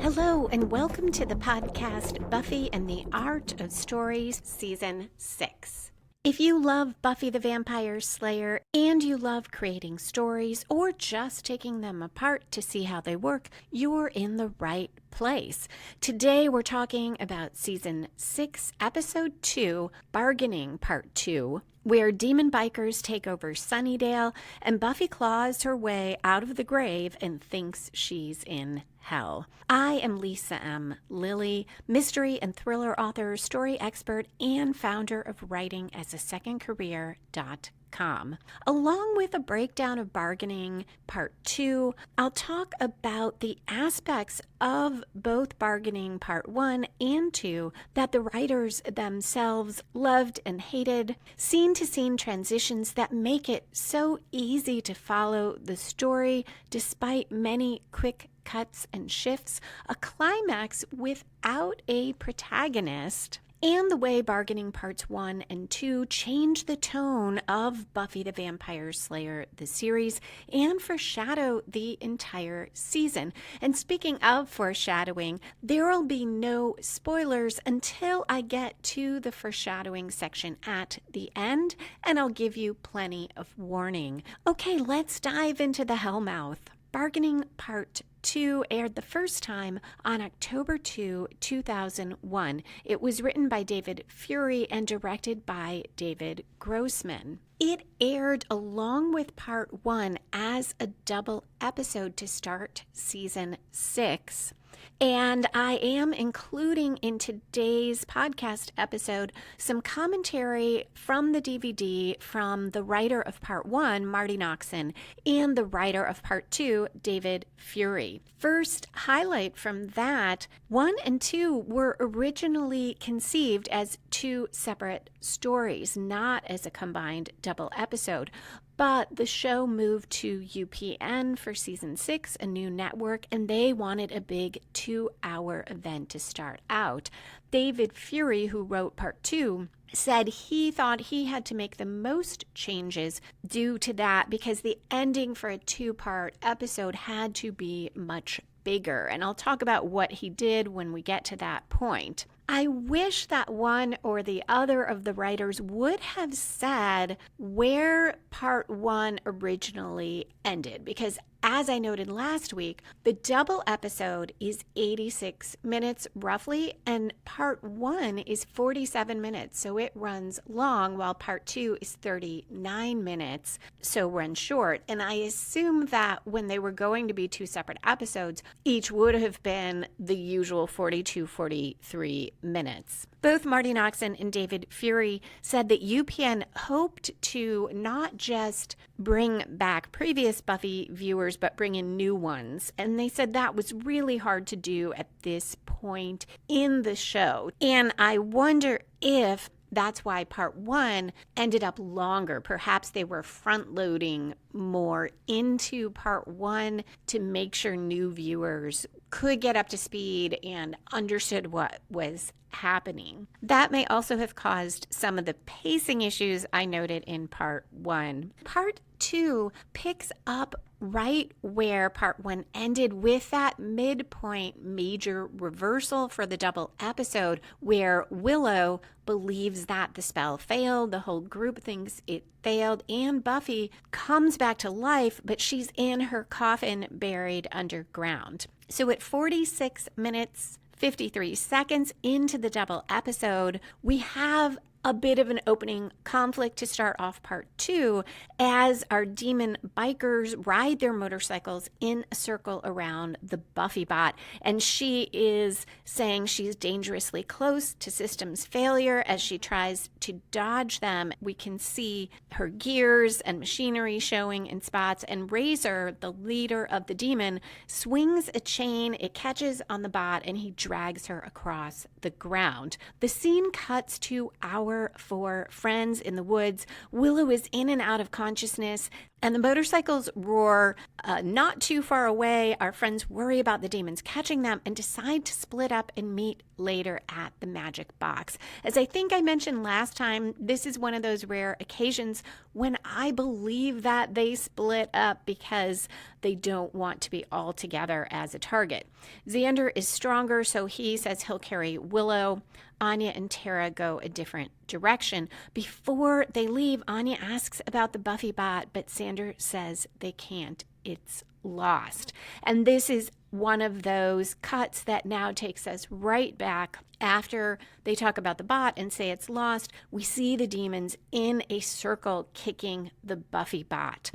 Hello, and welcome to the podcast Buffy and the Art of Stories, Season 6. If you love Buffy the Vampire Slayer and you love creating stories or just taking them apart to see how they work, you're in the right place. Today we're talking about Season 6, Episode 2, Bargaining Part 2, where demon bikers take over Sunnydale and Buffy claws her way out of the grave and thinks she's in hell. I am Lisa M. Lilly, mystery and thriller author, story expert, and founder of writingasaSecondCareer.com. Along with a breakdown of Bargaining Part 2, I'll talk about the aspects of both Bargaining Part 1 and 2 that the writers themselves loved and hated, scene-to-scene transitions that make it so easy to follow the story despite many quick cuts and shifts, a climax without a protagonist, and the way Bargaining Parts 1 and 2 change the tone of Buffy the Vampire Slayer, the series, and foreshadow the entire season. And speaking of foreshadowing, there will be no spoilers until I get to the foreshadowing section at the end, and I'll give you plenty of warning. Okay, let's dive into the Hellmouth. Bargaining Part 2 aired the first time on October 2, 2001. It was written by David Fury and directed by David Grossman. It aired along with Part 1 as a double episode to start Season 6. And I am including in today's podcast episode some commentary from the DVD from the writer of Part 1, Marty Noxon, and the writer of Part 2, David Fury. First highlight from that, 1 and 2 were originally conceived as two separate stories, not as a combined double episode. But the show moved to UPN for Season 6, a new network, and they wanted a big 2-hour event to start out. David Fury, who wrote Part 2, said he thought he had to make the most changes due to that because the ending for a 2-part episode had to be much bigger. And I'll talk about what he did when we get to that point. I wish that one or the other of the writers would have said where Part 1 originally ended, because as I noted last week, the double episode is 86 minutes roughly, and Part 1 is 47 minutes, so it runs long, while Part 2 is 39 minutes, so runs short. And I assume that when they were going to be two separate episodes, each would have been the usual 42, 43 minutes. Both Marty Noxon and David Fury said that UPN hoped to not just bring back previous Buffy viewers, but bring in new ones. And they said that was really hard to do at this point in the show. And I wonder if that's why Part 1 ended up longer. Perhaps they were front-loading more into Part 1 to make sure new viewers could get up to speed and understood what was happening. That may also have caused some of the pacing issues I noted in Part 1. Part 2 picks up right where Part 1 ended with that midpoint major reversal for the double episode where Willow believes that the spell failed, the whole group thinks it failed, and Buffy comes back to life, but she's in her coffin buried underground. So at 46 minutes, 53 seconds into the double episode, we have a bit of an opening conflict to start off Part 2 as our demon bikers ride their motorcycles in a circle around the Buffy bot, and she is saying she's dangerously close to systems failure as she tries to dodge them. We can see her gears and machinery showing in spots, and Razor, the leader of the demon, swings a chain. It catches on the bot and he drags her across the ground. The scene cuts to our 4 friends in the woods. Willow is in and out of consciousness. And the motorcycles roar not too far away. Our friends worry about the demons catching them and decide to split up and meet later at the magic box. As I think I mentioned last time, this is one of those rare occasions when I believe that they split up because they don't want to be all together as a target. Xander is stronger, so he says he'll carry Willow. Anya and Tara go a different direction. Before they leave, Anya asks about the Buffy bot, but Xander says they can't. It's lost. And this is one of those cuts that now takes us right back after they talk about the bot and say it's lost. We see the demons in a circle kicking the Buffy bot.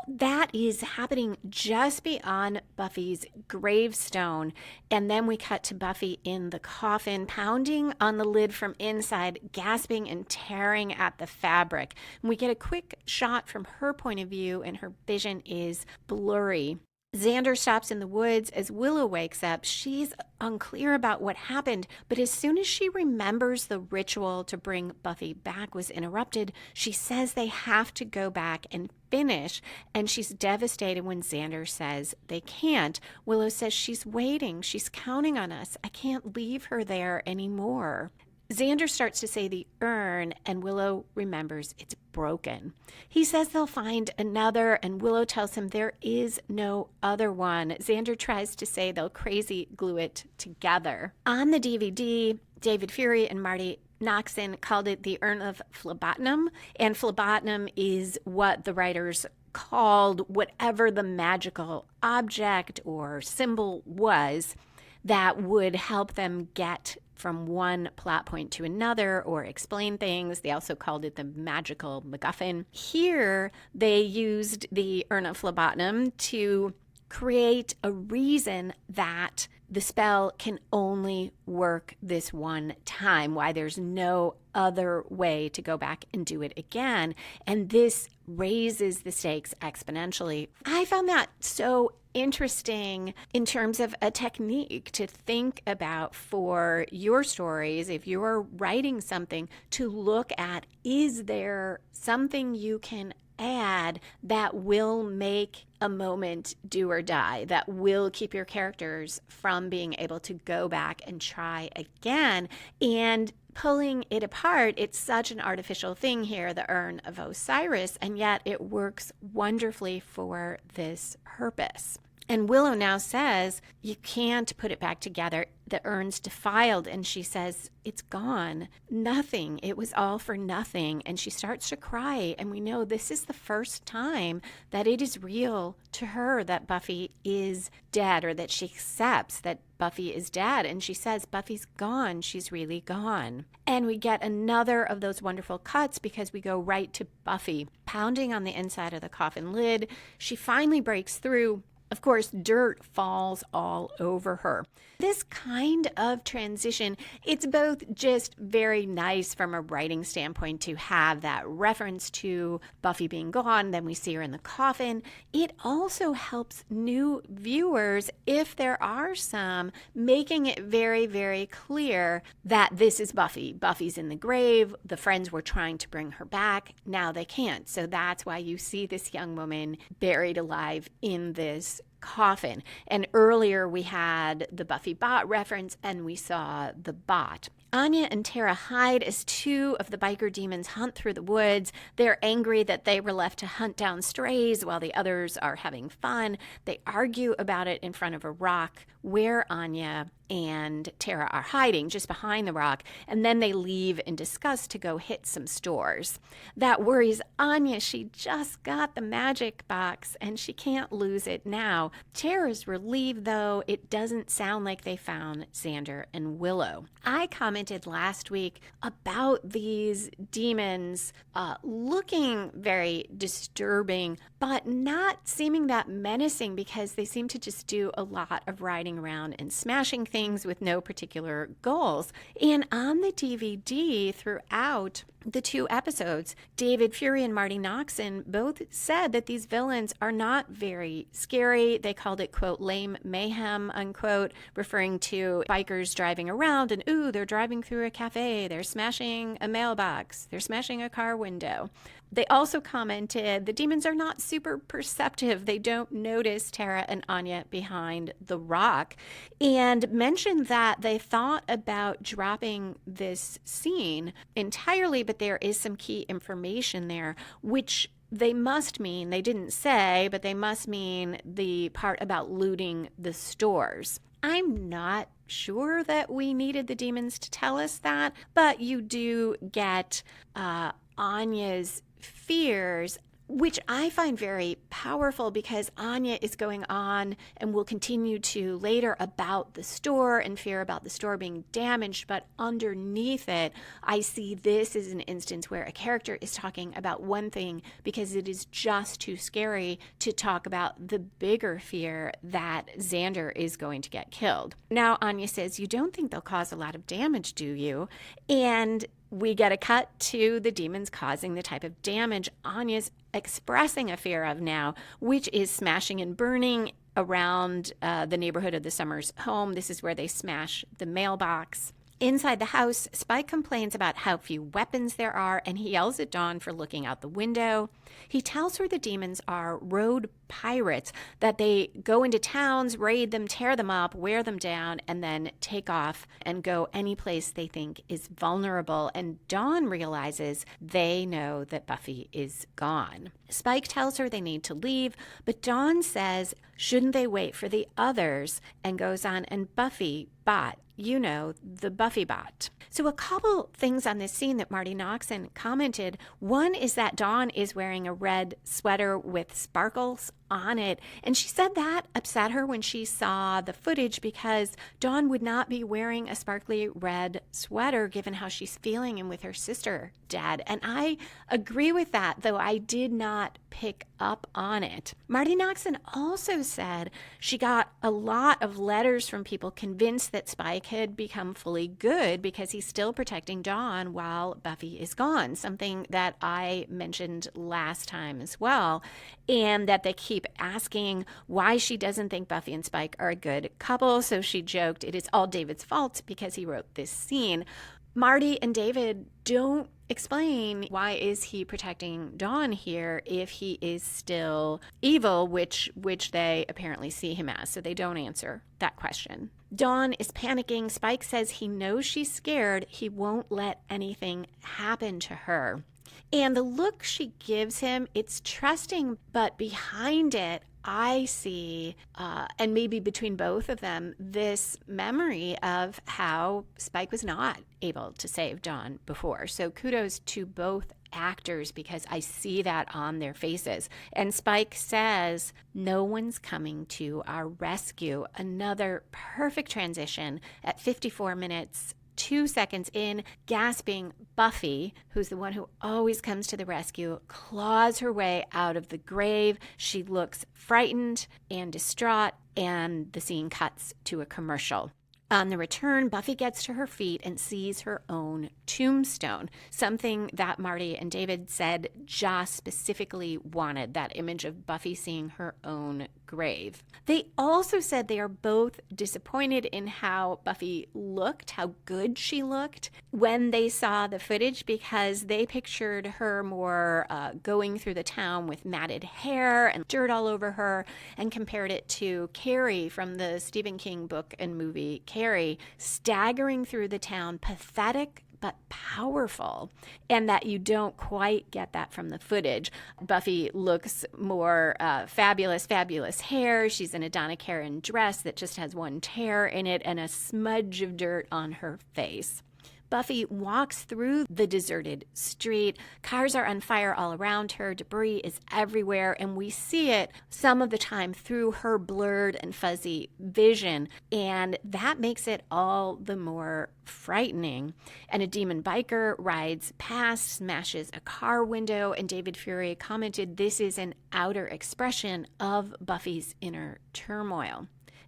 That is happening just beyond Buffy's gravestone. And then we cut to Buffy in the coffin, pounding on the lid from inside, gasping and tearing at the fabric. And we get a quick shot from her point of view, and her vision is blurry. Xander stops in the woods as Willow wakes up. She's unclear about what happened, but as soon as she remembers the ritual to bring Buffy back was interrupted, she says they have to go back and finish, and she's devastated when Xander says they can't. Willow says she's waiting. She's counting on us. I can't leave her there anymore. Xander starts to say the urn, and Willow remembers it's broken. He says they'll find another, and Willow tells him there is no other one. Xander tries to say they'll crazy glue it together. On the DVD, David Fury and Marty Noxon called it the Urn of Phlebotinum, and phlebotinum is what the writers called whatever the magical object or symbol was that would help them get from one plot point to another or explain things. They also called it the magical MacGuffin. Here, they used the Urn of Phlebotinum to create a reason that the spell can only work this one time, why there's no other way to go back and do it again. And this raises the stakes exponentially. I found that so interesting in terms of a technique to think about for your stories. If you're writing something, to look at, is there something you can add that will make a moment do or die, that will keep your characters from being able to go back and try again? And pulling it apart, it's such an artificial thing here, the Urn of Osiris, and yet it works wonderfully for this purpose. And Willow now says, you can't put it back together. The urn's defiled. And she says, it's gone. Nothing. It was all for nothing. And she starts to cry. And we know this is the first time that it is real to her that Buffy is dead, or that she accepts that Buffy is dead. And she says, Buffy's gone. She's really gone. And we get another of those wonderful cuts because we go right to Buffy pounding on the inside of the coffin lid. She finally breaks through. Of course, dirt falls all over her. This kind of transition, it's both just very nice from a writing standpoint to have that reference to Buffy being gone, then we see her in the coffin. It also helps new viewers, if there are some, making it very, very clear that this is Buffy. Buffy's in the grave. The friends were trying to bring her back. Now they can't. So that's why you see this young woman buried alive in this coffin. And earlier we had the Buffy bot reference, and we saw the bot. Anya and Tara hide as two of the biker demons hunt through the woods. They're angry that they were left to hunt down strays while the others are having fun. They argue about it in front of a rock where Anya and Tara are hiding, just behind the rock, and then they leave in disgust to go hit some stores. That worries Anya. She just got the magic box and she can't lose it now. Tara's relieved, though. It doesn't sound like they found Xander and Willow. I commented last week about these demons looking very disturbing, but not seeming that menacing, because they seem to just do a lot of riding around and smashing things with no particular goals. And on the DVD throughout the two episodes, David Fury and Marty Noxon both said that these villains are not very scary. They called it, quote, lame mayhem, unquote, referring to bikers driving around and, ooh, they're driving driving through a cafe. They're smashing a mailbox. They're smashing a car window. They also commented the demons are not super perceptive. They don't notice Tara and Anya behind the rock, and mentioned that they thought about dropping this scene entirely, but there is some key information there, which they must mean, they didn't say, but they must mean the part about looting the stores. I'm not sure that we needed the demons to tell us that, but you do get Anya's fears, which I find very powerful, because Anya is going on and will continue to later about the store and fear about the store being damaged. But underneath it, I see this as an instance where a character is talking about one thing because it is just too scary to talk about the bigger fear that Xander is going to get killed. Now, Anya says, "You don't think they'll cause a lot of damage, do you?" And we get a cut to the demons causing the type of damage Anya's expressing a fear of now, which is smashing and burning around the neighborhood of the Summers home. This is where they smash the mailbox. Inside the house, Spike complains about how few weapons there are, and he yells at Dawn for looking out the window. He tells her the demons are road pirates, that they go into towns, raid them, tear them up, wear them down, and then take off and go any place they think is vulnerable. And Dawn realizes they know that Buffy is gone. Spike tells her they need to leave, but Dawn says, shouldn't they wait for the others? And goes on, and Buffy bot. You know, the Buffy bot. So a couple things on this scene that Marty Noxon commented. One is that Dawn is wearing a red sweater with sparkles on it, and she said that upset her when she saw the footage, because Dawn would not be wearing a sparkly red sweater given how she's feeling and with her sister dead. And I agree with that, though I did not pick up on it. Marty Noxon also said she got a lot of letters from people convinced that Spike had become fully good because he's still protecting Dawn while Buffy is gone, something that I mentioned last time as well, and that they keep asking why she doesn't think Buffy and Spike are a good couple. So she joked it is all David's fault because he wrote this scene. Marty and David don't explain why is he protecting Dawn here if he is still evil, which they apparently see him as. So they don't answer that question. Dawn is panicking. Spike says he knows she's scared. He won't let anything happen to her. And the look she gives him, it's trusting, but behind it, I see, and maybe between both of them, this memory of how Spike was not able to save Dawn before. So kudos to both actors, because I see that on their faces. And Spike says, no one's coming to our rescue. Another perfect transition at 54 minutes 2 seconds in, gasping, Buffy, who's the one who always comes to the rescue, claws her way out of the grave. She looks frightened and distraught, and the scene cuts to a commercial. On the return, Buffy gets to her feet and sees her own tombstone, something that Marty and David said Joss specifically wanted, that image of Buffy seeing her own grave. They also said they are both disappointed in how Buffy looked, how good she looked when they saw the footage, because they pictured her more going through the town with matted hair and dirt all over her, and compared it to Carrie from the Stephen King book and movie Carrie, staggering through the town, pathetic but powerful, and that you don't quite get that from the footage. Buffy looks more fabulous hair. She's in a Donna Karan dress that just has one tear in it and a smudge of dirt on her face. Buffy walks through the deserted street. Cars are on fire all around her. Debris is everywhere, and we see it some of the time through her blurred and fuzzy vision, and that makes it all the more frightening. And a demon biker rides past, smashes a car window, and David Fury commented, this is an outer expression of Buffy's inner turmoil.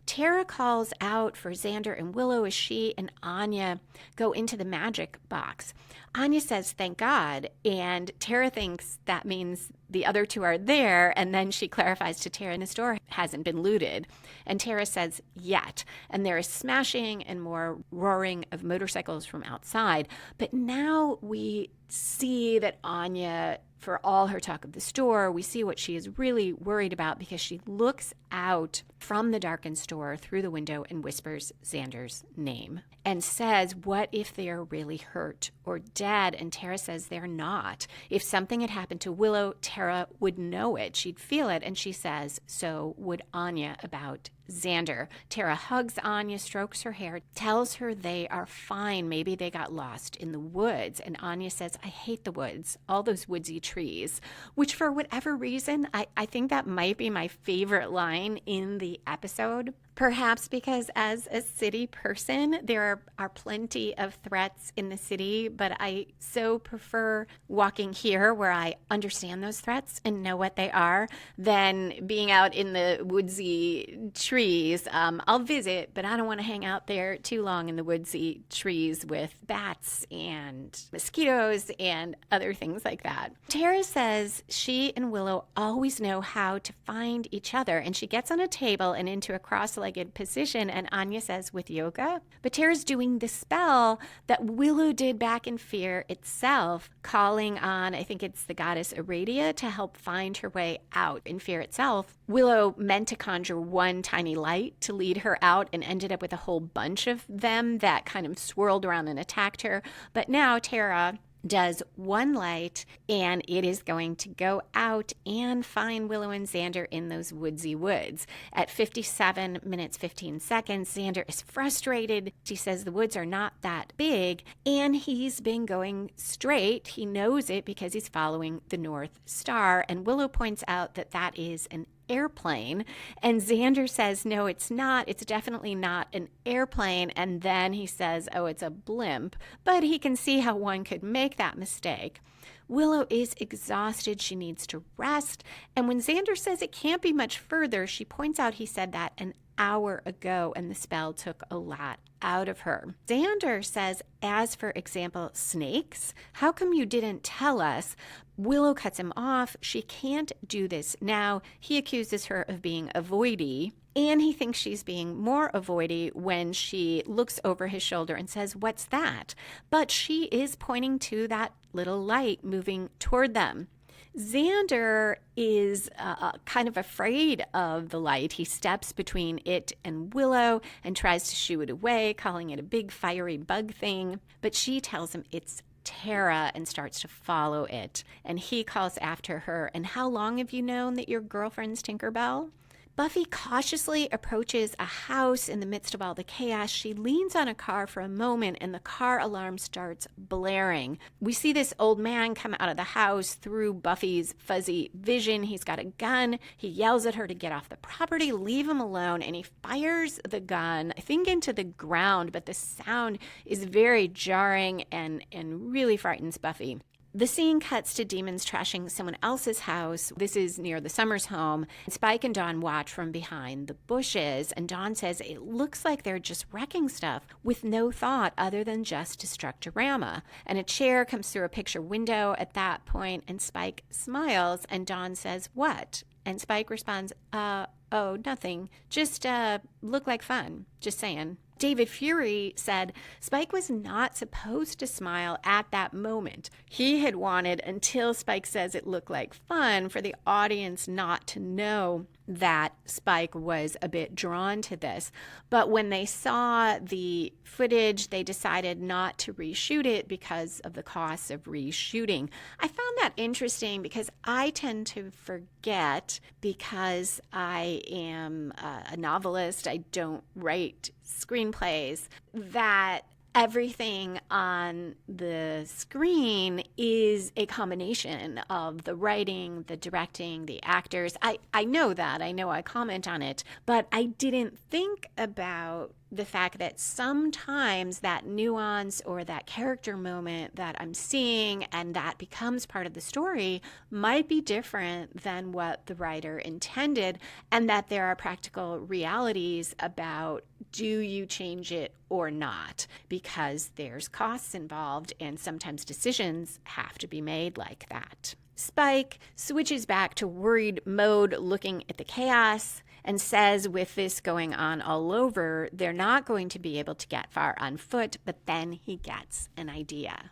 Tara calls out for Xander and Willow as she and Anya go into the magic box. Anya says, "Thank God," and Tara thinks that means the other two are there, and then she clarifies to Tara, "This door hasn't been looted." And Tara says, "Yet." And there is smashing and more roaring of motorcycles from outside. But now we see that Anya, for all her talk of the store, we see what she is really worried about, because she looks out from the darkened store through the window and whispers Xander's name and says, "What if they are really hurt or dead?" And Tara says they're not. If something had happened to Willow, Tara would know it. She'd feel it. And she says, so would Anya about Xander. Tara hugs Anya, strokes her hair, tells her they are fine. Maybe they got lost in the woods. And Anya says, "I hate the woods, all those woodsy trees," which for whatever reason, I think that might be my favorite line in the episode. Perhaps because as a city person, there are plenty of threats in the city, but I so prefer walking here where I understand those threats and know what they are than being out in the woodsy trees. I'll visit, but I don't want to hang out there too long in the woodsy trees with bats and mosquitoes and other things like that. Tara says she and Willow always know how to find each other, and she gets on a table and into a cross-legged position, and Anya says, "With yoga?" But Tara's doing the spell that Willow did back in Fear itself, calling on, I think it's the goddess Aradia, to help find her way out. In Fear itself, Willow meant to conjure one tiny light to lead her out and ended up with a whole bunch of them that kind of swirled around and attacked her. But now Tara does one light, and it is going to go out and find Willow and Xander in those woodsy woods. At 57 minutes, 15 seconds, Xander is frustrated. She says the woods are not that big, and he's been going straight. He knows it because he's following the North Star, and Willow points out that that is an airplane, and Xander says, "No, it's not. It's definitely not an airplane." And then he says, "Oh, it's a blimp," but he can see how one could make that mistake. Willow is exhausted. She needs to rest. And when Xander says it can't be much further, she points out he said that an hour ago, and the spell took a lot out of her. Xander says, "As for example, snakes, how come you didn't tell us?" Willow cuts him off. She can't do this now. He accuses her of being avoidy, and he thinks she's being more avoidy when she looks over his shoulder and says, "What's that?" But she is pointing to that little light moving toward them. Xander is kind of afraid of the light. He steps between it and Willow and tries to shoo it away, calling it a big fiery bug thing. But she tells him it's Tara and starts to follow it. And he calls after her, "And how long have you known that your girlfriend's Tinkerbell?" Buffy cautiously approaches a house in the midst of all the chaos. She leans on a car for a moment, and the car alarm starts blaring. We see this old man come out of the house through Buffy's fuzzy vision. He's got a gun. He yells at her to get off the property, leave him alone, and he fires the gun, I think, into the ground, but the sound is very jarring and really frightens Buffy. The scene cuts to demons trashing someone else's house. This is near the Summers home. Spike and Dawn watch from behind the bushes, and Dawn says it looks like they're just wrecking stuff with no thought other than just destructorama. And a chair comes through a picture window at that point, and Spike smiles, and Dawn says, "What?" And Spike responds, "Oh, nothing. Just look like fun. Just saying." David Fury said Spike was not supposed to smile at that moment. He had wanted, until Spike says it looked like fun, for the audience not to know that Spike was a bit drawn to this. But when they saw the footage, they decided not to reshoot it because of the costs of reshooting. I found that interesting because I tend to forget, because I am a novelist, I don't write screenplays, that everything on the screen is a combination of the writing, the directing, the actors. I know that. I know I comment on it, but I didn't think about the fact that sometimes that nuance or that character moment that I'm seeing and that becomes part of the story might be different than what the writer intended, and that there are practical realities about do you change it or not, because there's costs involved and sometimes decisions have to be made like that. Spike switches back to worried mode, looking at the chaos, and says with this going on all over, they're not going to be able to get far on foot, but then he gets an idea.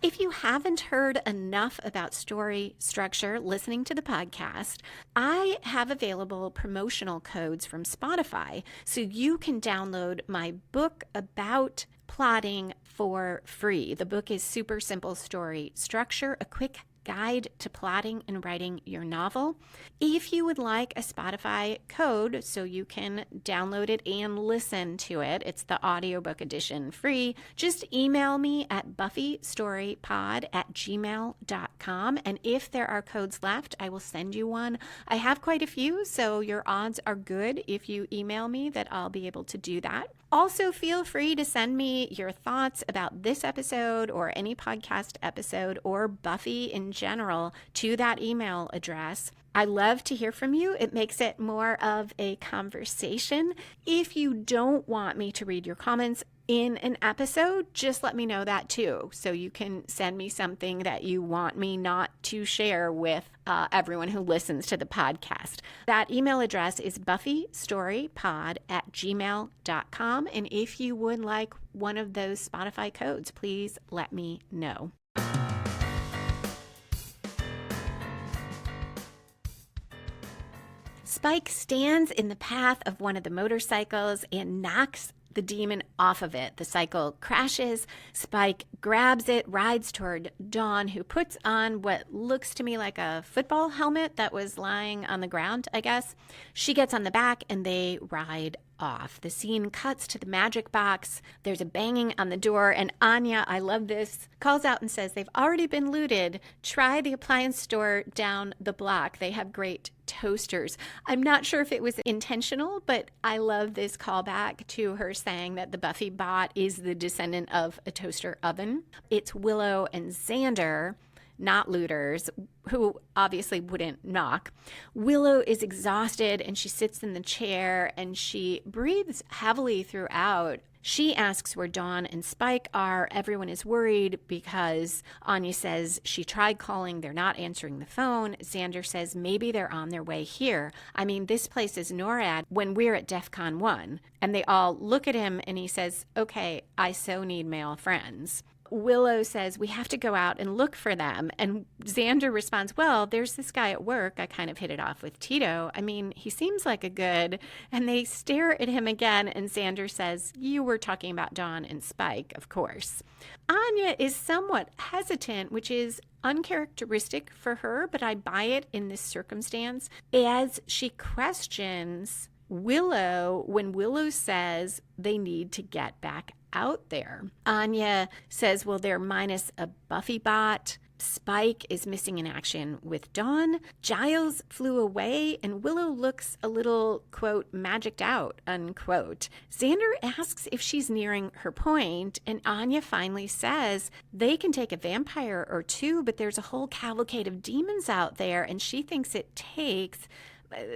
If you haven't heard enough about story structure listening to the podcast, I have available promotional codes from Spotify, so you can download my book about plotting for free. The book is Super Simple Story Structure, a quick guide to plotting and writing your novel. If you would like a Spotify code so you can download it and listen to it, it's the audiobook edition free, just email me at buffystorypod@gmail.com, and if there are codes left, I will send you one. I have quite a few, so your odds are good if you email me that I'll be able to do that. Also, feel free to send me your thoughts about this episode or any podcast episode or Buffy in general to that email address. I love to hear from you. It makes it more of a conversation. If you don't want me to read your comments in an episode, just let me know that too. So you can send me something that you want me not to share with everyone who listens to the podcast. That email address is buffystorypod@gmail.com. And if you would like one of those Spotify codes, please let me know. Spike stands in the path of one of the motorcycles and knocks the demon off of it. The cycle crashes. Spike grabs it, rides toward Dawn, who puts on what looks to me like a football helmet that was lying on the ground, I guess. She gets on the back and they ride off. The scene cuts to the magic box. There's a banging on the door, and Anya, I love this, calls out and says they've already been looted. Try the appliance store down the block. They have great toasters. I'm not sure if it was intentional, but I love this callback to her saying that the Buffy bot is the descendant of a toaster oven. It's Willow and Xander, not looters, who obviously wouldn't knock. Willow is exhausted and she sits in the chair and she breathes heavily throughout. She asks where Dawn and Spike are. Everyone is worried because Anya says she tried calling. They're not answering the phone. Xander says maybe they're on their way here. I mean, this place is NORAD when we're at DEF CON 1. And they all look at him and he says, okay, I so need male friends. Willow says, we have to go out and look for them. And Xander responds, well, there's this guy at work. I kind of hit it off with Tito. I mean, he seems like a good. And they stare at him again. And Xander says, you were talking about Dawn and Spike, of course. Anya is somewhat hesitant, which is uncharacteristic for her, but I buy it in this circumstance, as she questions Willow when Willow says they need to get back out there. Anya says, well, they're minus a Buffy bot. Spike is missing in action with Dawn. Giles flew away, and Willow looks a little, quote, magicked out, unquote. Xander asks if she's nearing her point, and Anya finally says they can take a vampire or two, but there's a whole cavalcade of demons out there, and she thinks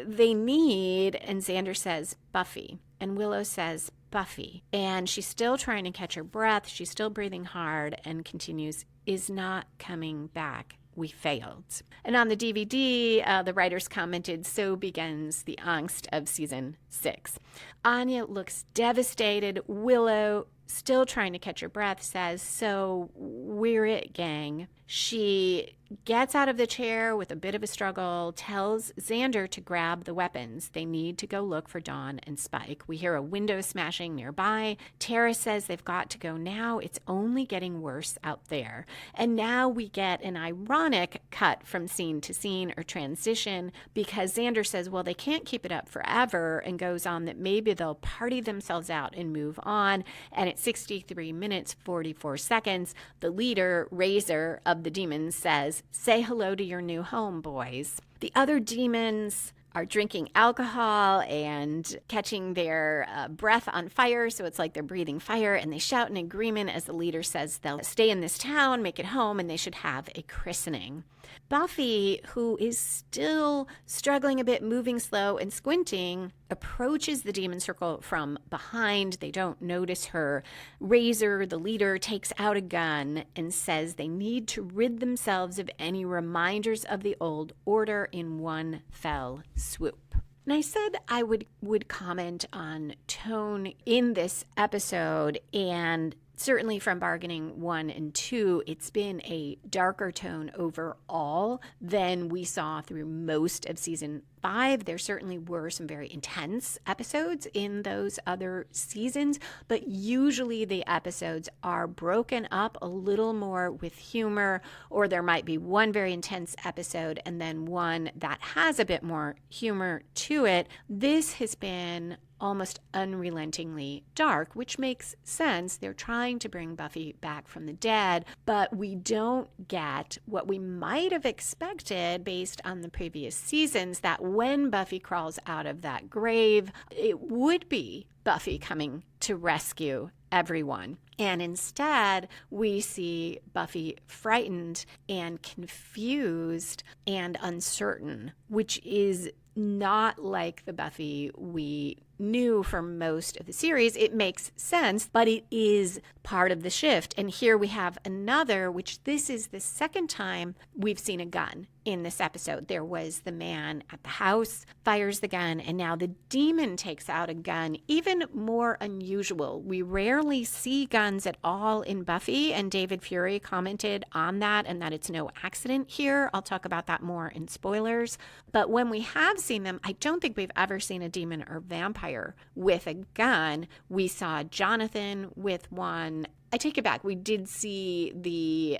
they need, and Xander says, Buffy. And Willow says, Buffy. And she's still trying to catch her breath. She's still breathing hard and continues, is not coming back. We failed. And on the DVD, the writers commented, so begins the angst of season 6. Anya looks devastated. Willow, still trying to catch her breath, says, so we're it, gang. She gets out of the chair with a bit of a struggle, tells Xander to grab the weapons. They need to go look for Dawn and Spike. We hear a window smashing nearby. Tara says they've got to go now. It's only getting worse out there. And now we get an ironic cut from scene to scene or transition because Xander says, well, they can't keep it up forever, and goes on that maybe they'll party themselves out and move on. And at 63 minutes, 44 seconds, the leader, Razor, of of the demons says, "Say hello to your new home, boys." The other demons are drinking alcohol and catching their breath on fire, so it's like they're breathing fire, and they shout in agreement as the leader says they'll stay in this town, make it home, and they should have a christening. Buffy, who is still struggling a bit, moving slow and squinting, approaches the demon circle from behind. They don't notice her. Razor, the leader, takes out a gun and says they need to rid themselves of any reminders of the old order in one fell swoop. And I said I would comment on tone in this episode, and certainly from Bargaining 1 and 2, it's been a darker tone overall than we saw through most of season 5. There certainly were some very intense episodes in those other seasons, but usually the episodes are broken up a little more with humor, or there might be one very intense episode and then one that has a bit more humor to it. This has been almost unrelentingly dark, which makes sense. They're trying to bring Buffy back from the dead, but we don't get what we might have expected based on the previous seasons, that when Buffy crawls out of that grave, it would be Buffy coming to rescue everyone. And instead, we see Buffy frightened and confused and uncertain, which is not like the Buffy we knew for most of the series. It makes sense, but it is part of the shift. And here we have another, which this is the second time we've seen a gun in this episode. There was the man at the house, fires the gun, and now the demon takes out a gun, even more unusual. We rarely see guns at all in Buffy, and David Fury commented on that and that it's no accident here. I'll talk about that more in spoilers. But when we have seen them, I don't think we've ever seen a demon or vampire with a gun. We saw Jonathan with one. I take it back. We did see the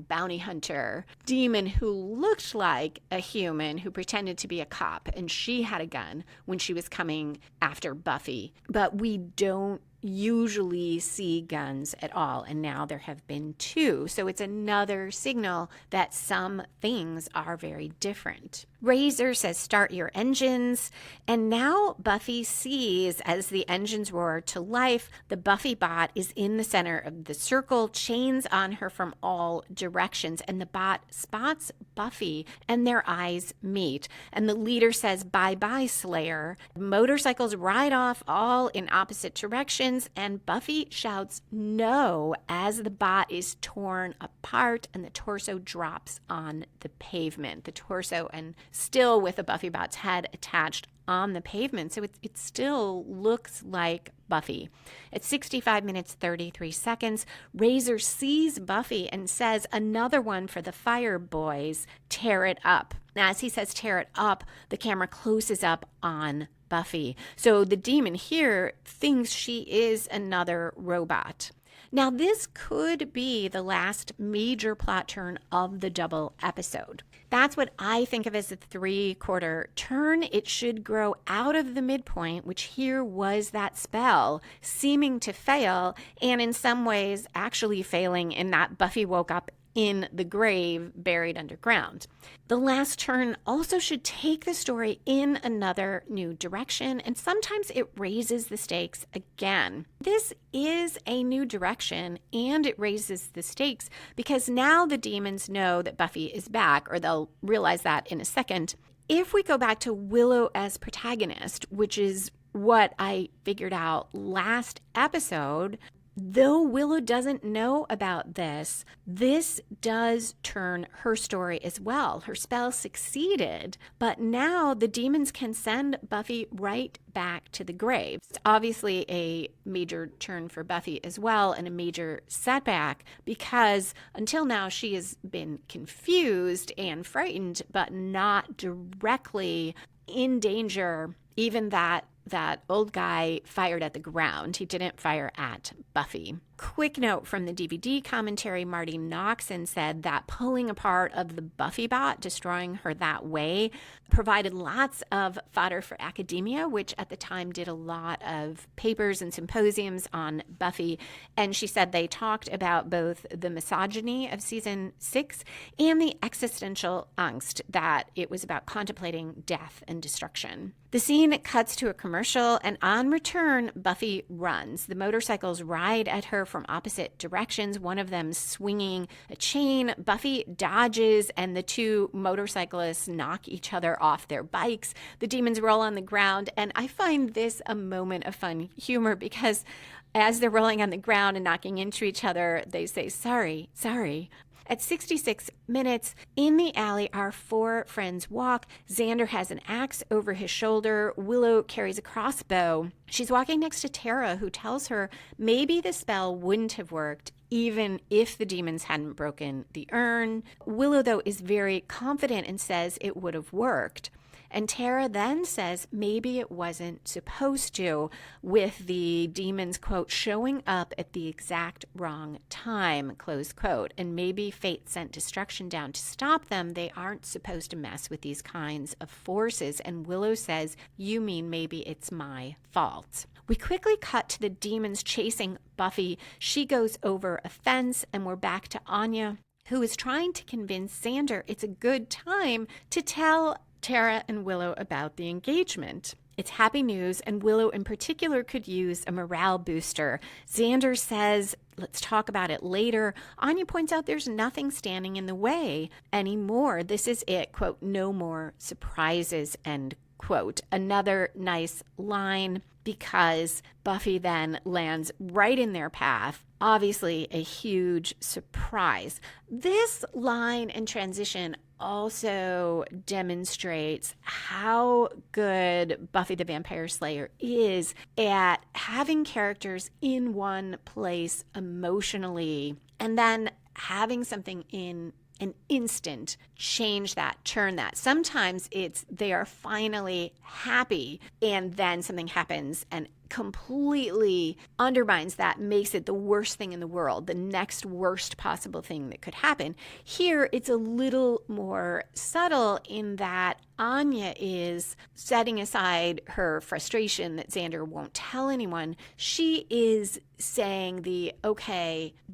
bounty hunter demon who looked like a human who pretended to be a cop, and she had a gun when she was coming after Buffy. But we don't usually see guns at all, and now there have been 2. So it's another signal that some things are very different. Razor says, "Start your engines." And now Buffy sees, as the engines roar to life, the Buffy bot is in the center of the circle, chains on her from all directions. And the bot spots Buffy, and their eyes meet. And the leader says, "Bye-bye, Slayer." Motorcycles ride off all in opposite directions, and Buffy shouts no as the bot is torn apart and the torso drops on the pavement. The torso and still with the Buffy bot's head attached on the pavement. So it still looks like Buffy. At 65 minutes, 33 seconds, Razor sees Buffy and says, "Another one for the fire, boys. Tear it up." Now, as he says tear it up, the camera closes up on Buffy. So the demon here thinks she is another robot. Now, this could be the last major plot turn of the double episode. That's what I think of as a 3/4 turn. It should grow out of the midpoint, which here was that spell seeming to fail, and in some ways actually failing in that Buffy woke up in the grave buried underground. The last turn also should take the story in another new direction, and sometimes it raises the stakes again. This is a new direction, and it raises the stakes because now the demons know that Buffy is back, or they'll realize that in a second. If we go back to Willow as protagonist, which is what I figured out last episode, though Willow doesn't know about this, this does turn her story as well. Her spell succeeded, but now the demons can send Buffy right back to the grave. It's obviously a major turn for Buffy as well, and a major setback, because until now she has been confused and frightened, but not directly in danger. Even that old guy fired at the ground. He didn't fire at Buffy. Quick note from the DVD commentary, Marty Noxon said that pulling apart of the Buffy bot, destroying her that way, provided lots of fodder for academia, which at the time did a lot of papers and symposiums on Buffy. And she said they talked about both the misogyny of season 6 and the existential angst that it was about contemplating death and destruction. The scene cuts to a commercial, and on return, Buffy runs. The motorcycles ride at her from opposite directions, one of them swinging a chain. Buffy dodges, and the two motorcyclists knock each other off their bikes. The demons roll on the ground, and I find this a moment of fun humor because as they're rolling on the ground and knocking into each other, they say, "Sorry, sorry." At 66 minutes, in the alley, our four friends walk. Xander has an axe over his shoulder. Willow carries a crossbow. She's walking next to Tara, who tells her maybe the spell wouldn't have worked even if the demons hadn't broken the urn. Willow, though, is very confident and says it would have worked. And Tara then says maybe it wasn't supposed to, with the demons, quote, showing up at the exact wrong time, close quote. And maybe fate sent destruction down to stop them. They aren't supposed to mess with these kinds of forces. And Willow says, you mean maybe it's my fault. We quickly cut to the demons chasing Buffy. She goes over a fence, and we're back to Anya, who is trying to convince Xander it's a good time to tell Tara and Willow about the engagement. It's happy news, and Willow in particular could use a morale booster. Xander says, let's talk about it later. Anya points out there's nothing standing in the way anymore. This is it, quote, no more surprises, end quote. Another nice line, because Buffy then lands right in their path. Obviously, a huge surprise. This line and transition also demonstrates how good Buffy the Vampire Slayer is at having characters in one place emotionally and then having something in an instant change that, turn that. Sometimes it's they are finally happy and then something happens and completely undermines that, makes it the worst thing in the world, the next worst possible thing that could happen. Here, it's a little more subtle in that Anya is setting aside her frustration that Xander won't tell anyone. She is saying the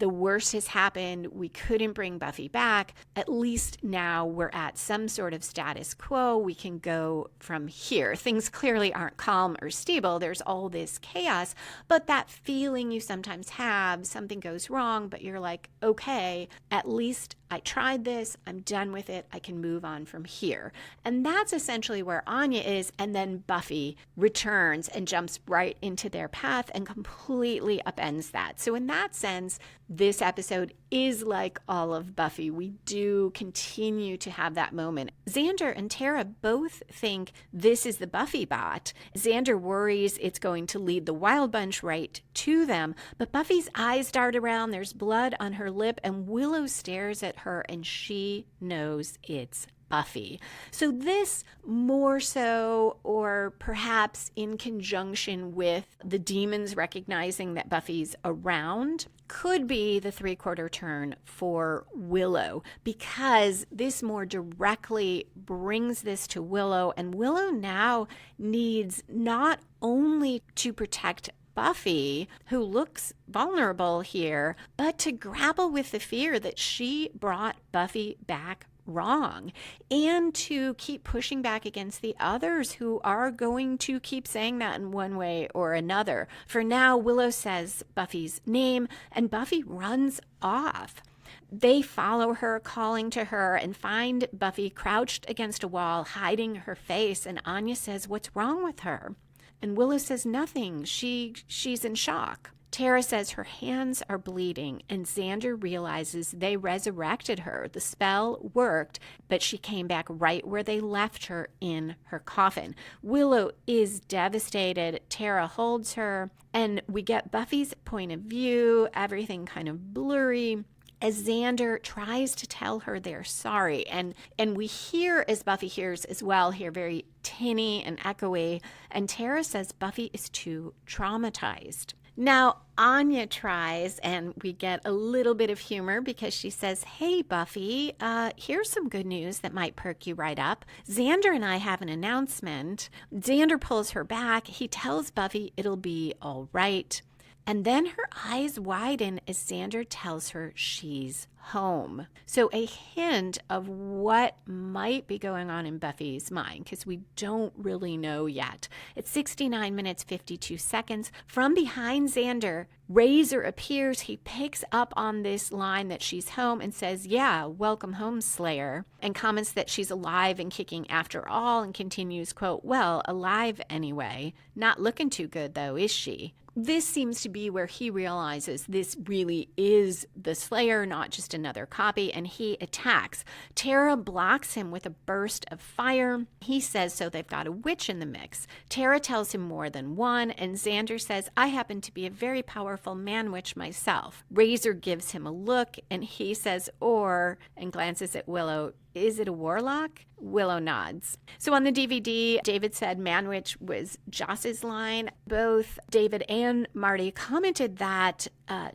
worst has happened. We couldn't bring Buffy back. At least now we're at some sort of status quo. We can go from here. Things clearly aren't calm or stable. There's all this chaos, but that feeling you sometimes have, something goes wrong, but you're like, okay, at least I tried this, I'm done with it, I can move on from here. And that's essentially where Anya is, and then Buffy returns and jumps right into their path and completely upends that. So in that sense, this episode is like all of Buffy. We do continue to have that moment. Xander and Tara both think this is the Buffy bot. Xander worries it's going to lead the Wild Bunch right to them, but Buffy's eyes dart around, there's blood on her lip, and Willow stares at her and she knows it's Buffy. So this more so, or perhaps in conjunction with the demons recognizing that Buffy's around, could be the 3/4 turn for Willow, because this more directly brings this to Willow, and Willow now needs not only to protect Buffy, who looks vulnerable here, but to grapple with the fear that she brought Buffy back wrong, and to keep pushing back against the others who are going to keep saying that in one way or another. For now, Willow says Buffy's name, and Buffy runs off. They follow her, calling to her, and find Buffy crouched against a wall, hiding her face, and Anya says, what's wrong with her? And Willow says nothing. She's in shock. Tara says her hands are bleeding, and Xander realizes they resurrected her. The spell worked, but she came back right where they left her, in her coffin. Willow is devastated. Tara holds her, and we get Buffy's point of view, everything kind of blurry, as Xander tries to tell her they're sorry. And we hear, as Buffy hears as well, here very tinny and echoey, and Tara says Buffy is too traumatized. Now, Anya tries, and we get a little bit of humor because she says, "Hey, Buffy, here's some good news that might perk you right up. Xander and I have an announcement." Xander pulls her back. He tells Buffy it'll be all right. And then her eyes widen as Xander tells her she's home. So a hint of what might be going on in Buffy's mind, because we don't really know yet. It's 69 minutes, 52 seconds. From behind Xander, Razor appears. He picks up on this line that she's home and says, "Yeah, welcome home, Slayer," and comments that she's alive and kicking after all, and continues, quote, "Well, alive anyway. Not looking too good, though, is she?" This seems to be where he realizes this really is the Slayer, not just another copy, and he attacks. Tara blocks him with a burst of fire. He says so they've got a witch in the mix. Tara tells him more than one, and Xander says, "I happen to be a very powerful man-witch myself." Razor gives him a look, and he says, and glances at Willow, "Is it a warlock?" Willow nods. So on the DVD, David said man-witch was Joss's line. Both David and Marty commented that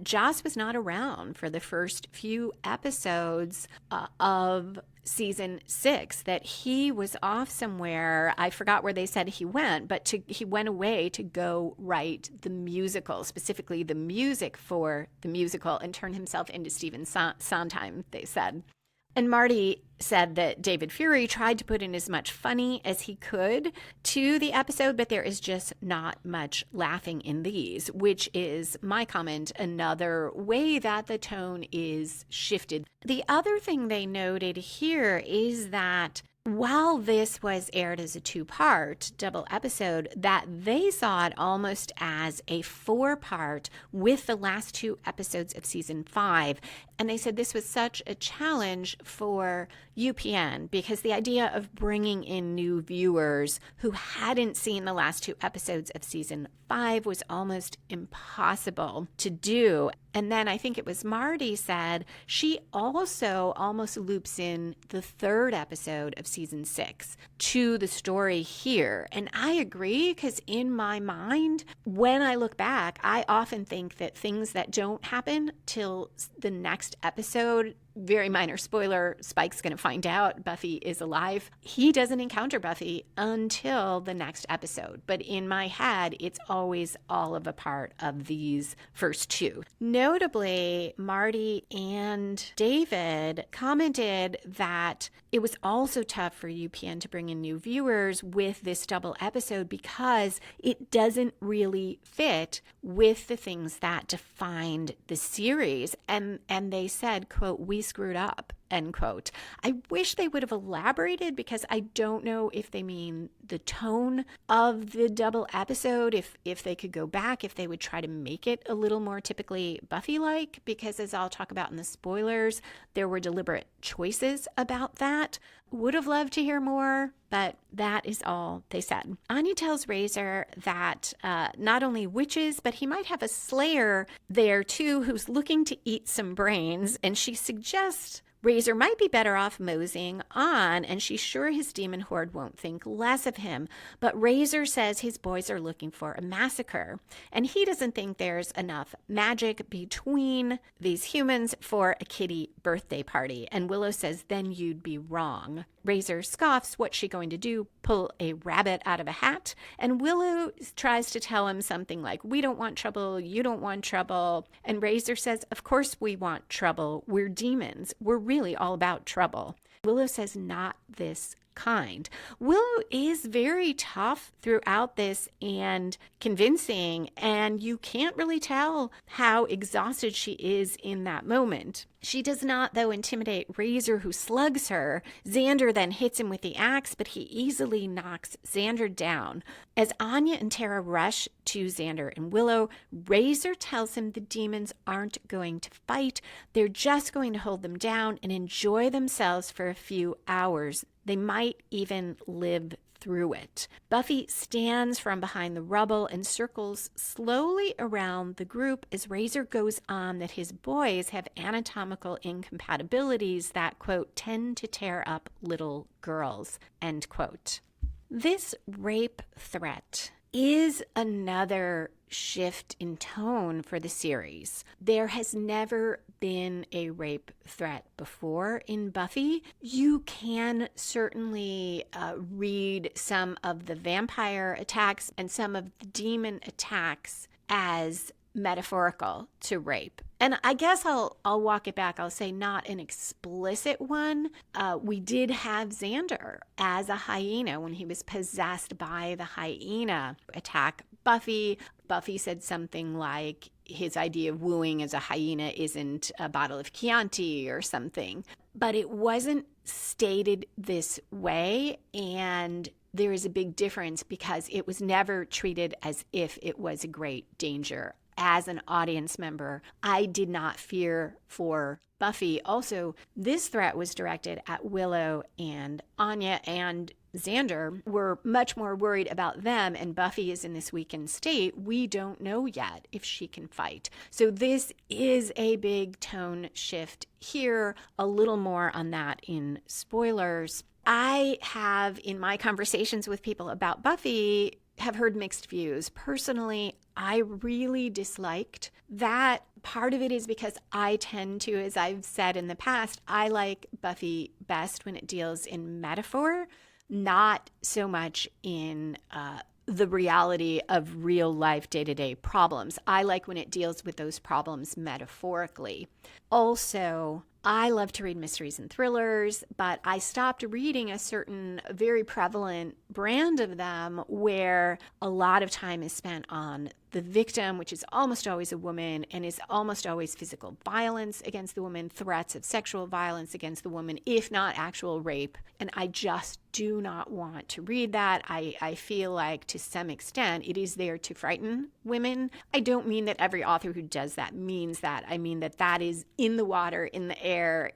Joss was not around for the first few episodes of season 6, that he was off somewhere. I forgot where they said he went, but he went away to go write the musical, specifically the music for the musical, and turn himself into Stephen Sondheim, they said. And Marty said that David Fury tried to put in as much funny as he could to the episode, but there is just not much laughing in these, which is my comment, another way that the tone is shifted. The other thing they noted here is that while this was aired as a 2-part double episode, that they saw it almost as a 4-part with the last 2 episodes of season 5. And they said this was such a challenge for UPN because the idea of bringing in new viewers who hadn't seen the last 2 episodes of season 5 was almost impossible to do. And then I think it was Marty said she also almost loops in the 3rd episode of season 6 to the story here. And I agree, because in my mind, when I look back, I often think that things that don't happen till the next episode, very minor spoiler, Spike's going to find out Buffy is alive. He doesn't encounter Buffy until the next episode. But in my head, it's always all of a part of these first 2. Notably, Marty and David commented that it was also tough for UPN to bring in new viewers with this double episode because it doesn't really fit with the things that defined the series. And they said, quote, "We screwed up," end quote. I wish they would have elaborated, because I don't know if they mean the tone of the double episode, if they could go back, if they would try to make it a little more typically Buffy-like, because as I'll talk about in the spoilers, there were deliberate choices about that. Would have loved to hear more, but that is all they said. Anya tells Razor that not only witches, but he might have a slayer there too who's looking to eat some brains, and she suggests Razor might be better off moseying on, and she's sure his demon horde won't think less of him. But Razor says his boys are looking for a massacre, and he doesn't think there's enough magic between these humans for a kiddie birthday party. And Willow says, "Then you'd be wrong." Razor scoffs. What's she going to do? Pull a rabbit out of a hat? And Willow tries to tell him something like, "We don't want trouble. You don't want trouble." And Razor says, "Of course we want trouble. We're demons. We're really all about trouble." Willow says, "Not this kind." Willow is very tough throughout this and convincing, and you can't really tell how exhausted she is in that moment. She does not, though, intimidate Razor, who slugs her. Xander then hits him with the axe, but he easily knocks Xander down. As Anya and Tara rush to Xander and Willow, Razor tells him the demons aren't going to fight. They're just going to hold them down and enjoy themselves for a few hours. They might even live through it. Buffy stands from behind the rubble and circles slowly around the group as Razor goes on that his boys have anatomical incompatibilities that, quote, "tend to tear up little girls," end quote. This rape threat is another shift in tone for the series. There has never been a rape threat before in Buffy. You can certainly read some of the vampire attacks and some of the demon attacks as metaphorical to rape. And I guess I'll walk it back. I'll say not an explicit one. We did have Xander as a hyena when he was possessed by the hyena attack Buffy. Buffy said something like his idea of wooing as a hyena isn't a bottle of Chianti or something. But it wasn't stated this way, and there is a big difference because it was never treated as if it was a great danger. As an audience member, I did not fear for Buffy. Also, this threat was directed at Willow and Anya, and Xander. We're much more worried about them, and Buffy is in this weakened state. We don't know yet if she can fight. So this is a big tone shift here. A little more on that in spoilers. I have, in my conversations with people about Buffy, have heard mixed views. Personally, I really disliked that. Part of it is because I tend to, as I've said in the past, I like Buffy best when it deals in metaphor, not so much in the reality of real life day-to-day problems. I like when it deals with those problems metaphorically. Also, I love to read mysteries and thrillers, but I stopped reading a certain very prevalent brand of them where a lot of time is spent on the victim, which is almost always a woman, and is almost always physical violence against the woman, threats of sexual violence against the woman, if not actual rape. And I just do not want to read that. I feel like to some extent it is there to frighten women. I don't mean that every author who does that means that. I mean that that is in the water, in the air,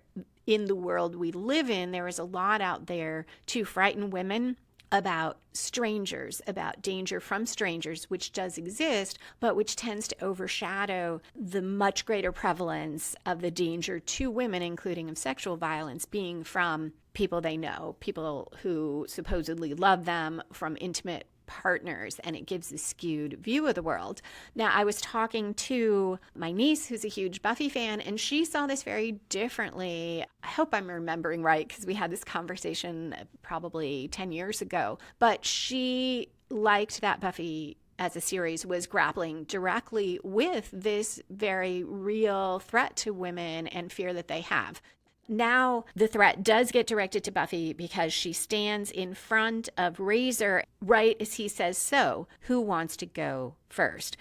in the world we live in. There is a lot out there to frighten women about strangers, about danger from strangers, which does exist, but which tends to overshadow the much greater prevalence of the danger to women, including of sexual violence, being from people they know, people who supposedly love them, from intimate partners, and it gives a skewed view of the world. Now, I was talking to my niece, who's a huge Buffy fan, and she saw this very differently. I hope I'm remembering right, because we had this conversation probably 10 years ago, but she liked that Buffy as a series was grappling directly with this very real threat to women and fear that they have. Now the threat does get directed to Buffy because she stands in front of Razor right as he says, "So, who wants to go first?"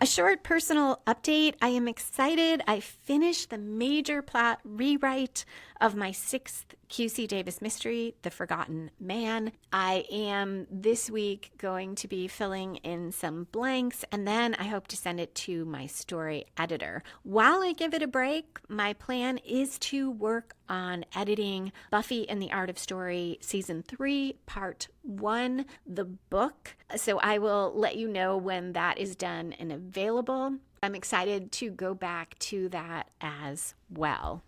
A short personal update. I am excited. I finished the major plot rewrite of my 6th QC Davis mystery, The Forgotten Man. I am this week going to be filling in some blanks, and then I hope to send it to my story editor. While I give it a break, my plan is to work on editing Buffy and the Art of Story Season 3, Part 1, the book. So I will let you know when that is done and available. I'm excited to go back to that as well.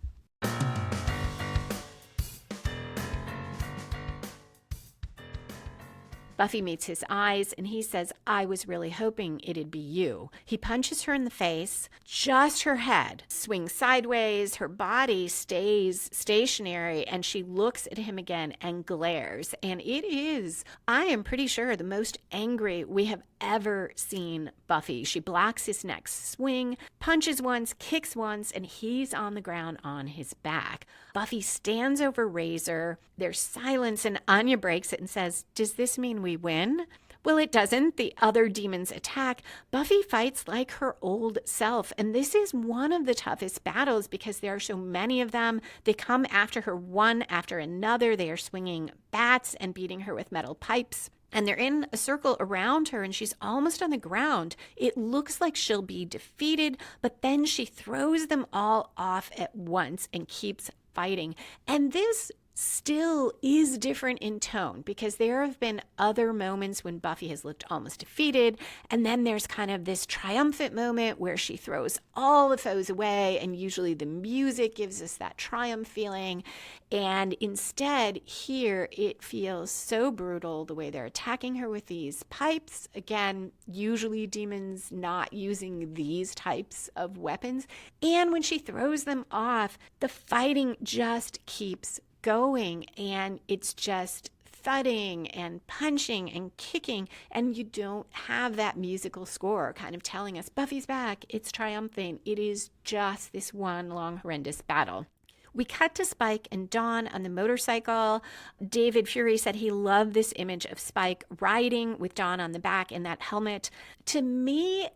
Buffy meets his eyes and he says, "I was really hoping it'd be you." He punches her in the face. Just her head swings sideways. Her body stays stationary and she looks at him again and glares. And it is, I am pretty sure, the most angry we have ever seen Buffy. She blocks his next swing, punches once, kicks once, and he's on the ground on his back. Buffy stands over Razor. There's silence and Anya breaks it and says, "Does this mean we win?" Well, it doesn't. The other demons attack. Buffy fights like her old self. And this is one of the toughest battles because there are so many of them. They come after her one after another. They are swinging bats and beating her with metal pipes. And they're in a circle around her and she's almost on the ground. It looks like she'll be defeated, but then she throws them all off at once and keeps fighting. And this still is different in tone, because there have been other moments when Buffy has looked almost defeated, and then there's kind of this triumphant moment where she throws all the foes away, and usually the music gives us that triumph feeling. And instead, here it feels so brutal the way they're attacking her with these pipes. Again, usually demons not using these types of weapons. And when she throws them off, the fighting just keeps going, and it's just thudding and punching and kicking, and you don't have that musical score kind of telling us Buffy's back, it's triumphant. It is just this one long horrendous battle. We cut to Spike and Dawn on the motorcycle. David Fury said he loved this image of Spike riding with Dawn on the back in that helmet. To me,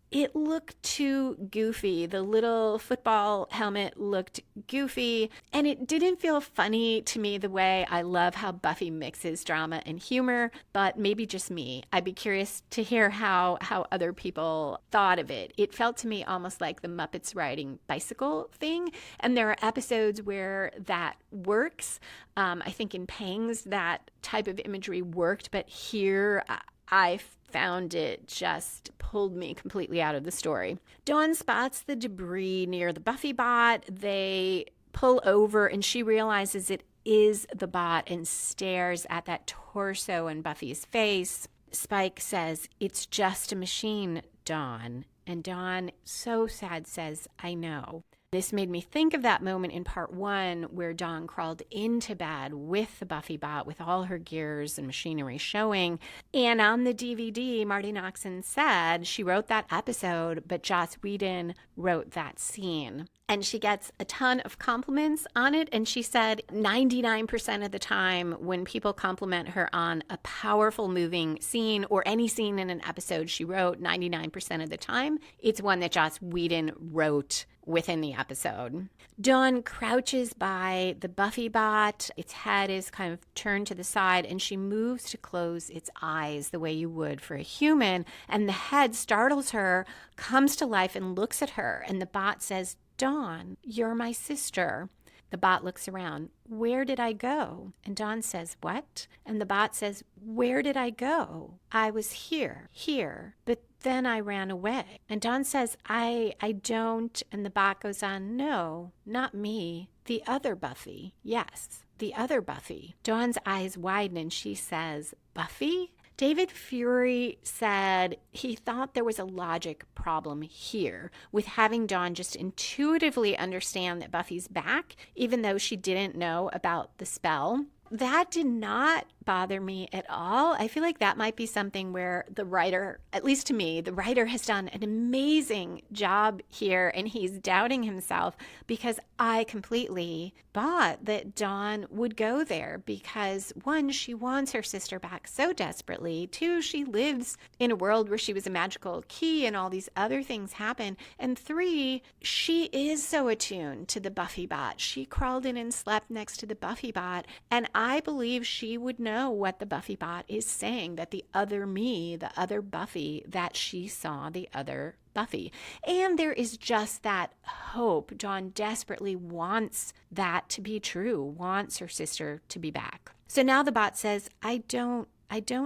it looked too goofy. The little football helmet looked goofy, and it didn't feel funny to me the way I love how Buffy mixes drama and humor, but maybe just me. I'd be curious to hear how other people thought of it. It felt to me almost like the Muppets riding bicycle thing, and there are episodes where that works. I think in Pangs that type of imagery worked, but here I found it just pulled me completely out of the story. Dawn spots the debris near the Buffy bot. They pull over and she realizes it is the bot and stares at that torso in Buffy's face. Spike says, "It's just a machine, Dawn." And Dawn, so sad, says, "I know." This made me think of that moment in part 1 where Dawn crawled into bed with the Buffy bot with all her gears and machinery showing. And on the DVD, Marty Noxon said she wrote that episode, but Joss Whedon wrote that scene. And she gets a ton of compliments on it. And she said 99% of the time when people compliment her on a powerful moving scene or any scene in an episode she wrote, 99% of the time, it's one that Joss Whedon wrote within the episode. Dawn crouches by the Buffy bot. Its head is kind of turned to the side, and she moves to close its eyes the way you would for a human. And the head startles her, comes to life, and looks at her. And the bot says, "Dawn, you're my sister." The bot looks around. "Where did I go?" And Dawn says, "What?" And the bot says, "Where did I go? I was here, but then I ran away." And Dawn says, I don't. And the bot goes on, "No, not me. The other Buffy. Yes, the other Buffy." Dawn's eyes widen and she says, "Buffy?" David Fury said he thought there was a logic problem here with having Dawn just intuitively understand that Buffy's back, even though she didn't know about the spell. That did not bother me at all. I feel like that might be something where the writer, at least to me, the writer has done an amazing job here and he's doubting himself, because I completely bought that Dawn would go there because, one, she wants her sister back so desperately. Two, she lives in a world where she was a magical key and all these other things happen. And three, she is so attuned to the Buffy bot. She crawled in and slept next to the Buffy bot, and I believe she would know what the Buffy bot is saying, that the other me, the other Buffy, that she saw the other Buffy. And there is just that hope. Dawn desperately wants that to be true, wants her sister to be back. So now the bot says, I don't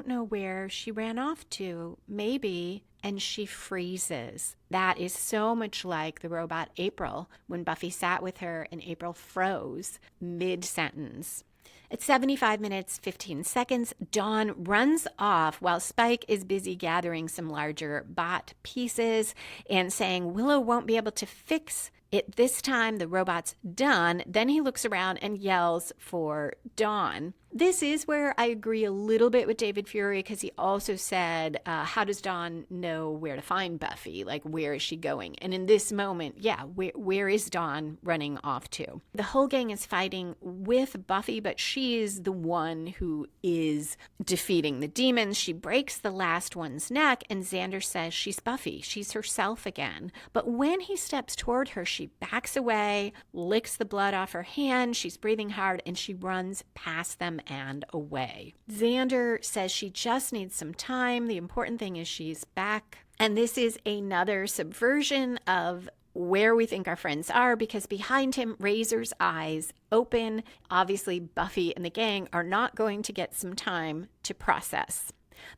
know where she ran off to. Maybe. And she freezes. That is so much like the robot April when Buffy sat with her and April froze mid-sentence. At 75 minutes, 15 seconds, Dawn runs off while Spike is busy gathering some larger bot pieces and saying Willow won't be able to fix it this time. The robot's done. Then he looks around and yells for Dawn. This is where I agree a little bit with David Fury, because he also said, how does Dawn know where to find Buffy? Like, where is she going? And in this moment, yeah, where is Dawn running off to? The whole gang is fighting with Buffy, but she is the one who is defeating the demons. She breaks the last one's neck, and Xander says she's Buffy. She's herself again. But when he steps toward her, she backs away, licks the blood off her hand. She's breathing hard, and she runs past them and away. Xander says she just needs some time. The important thing is she's back. And this is another subversion of where we think our friends are, because behind him, Razor's eyes open. Obviously, Buffy and the gang are not going to get some time to process.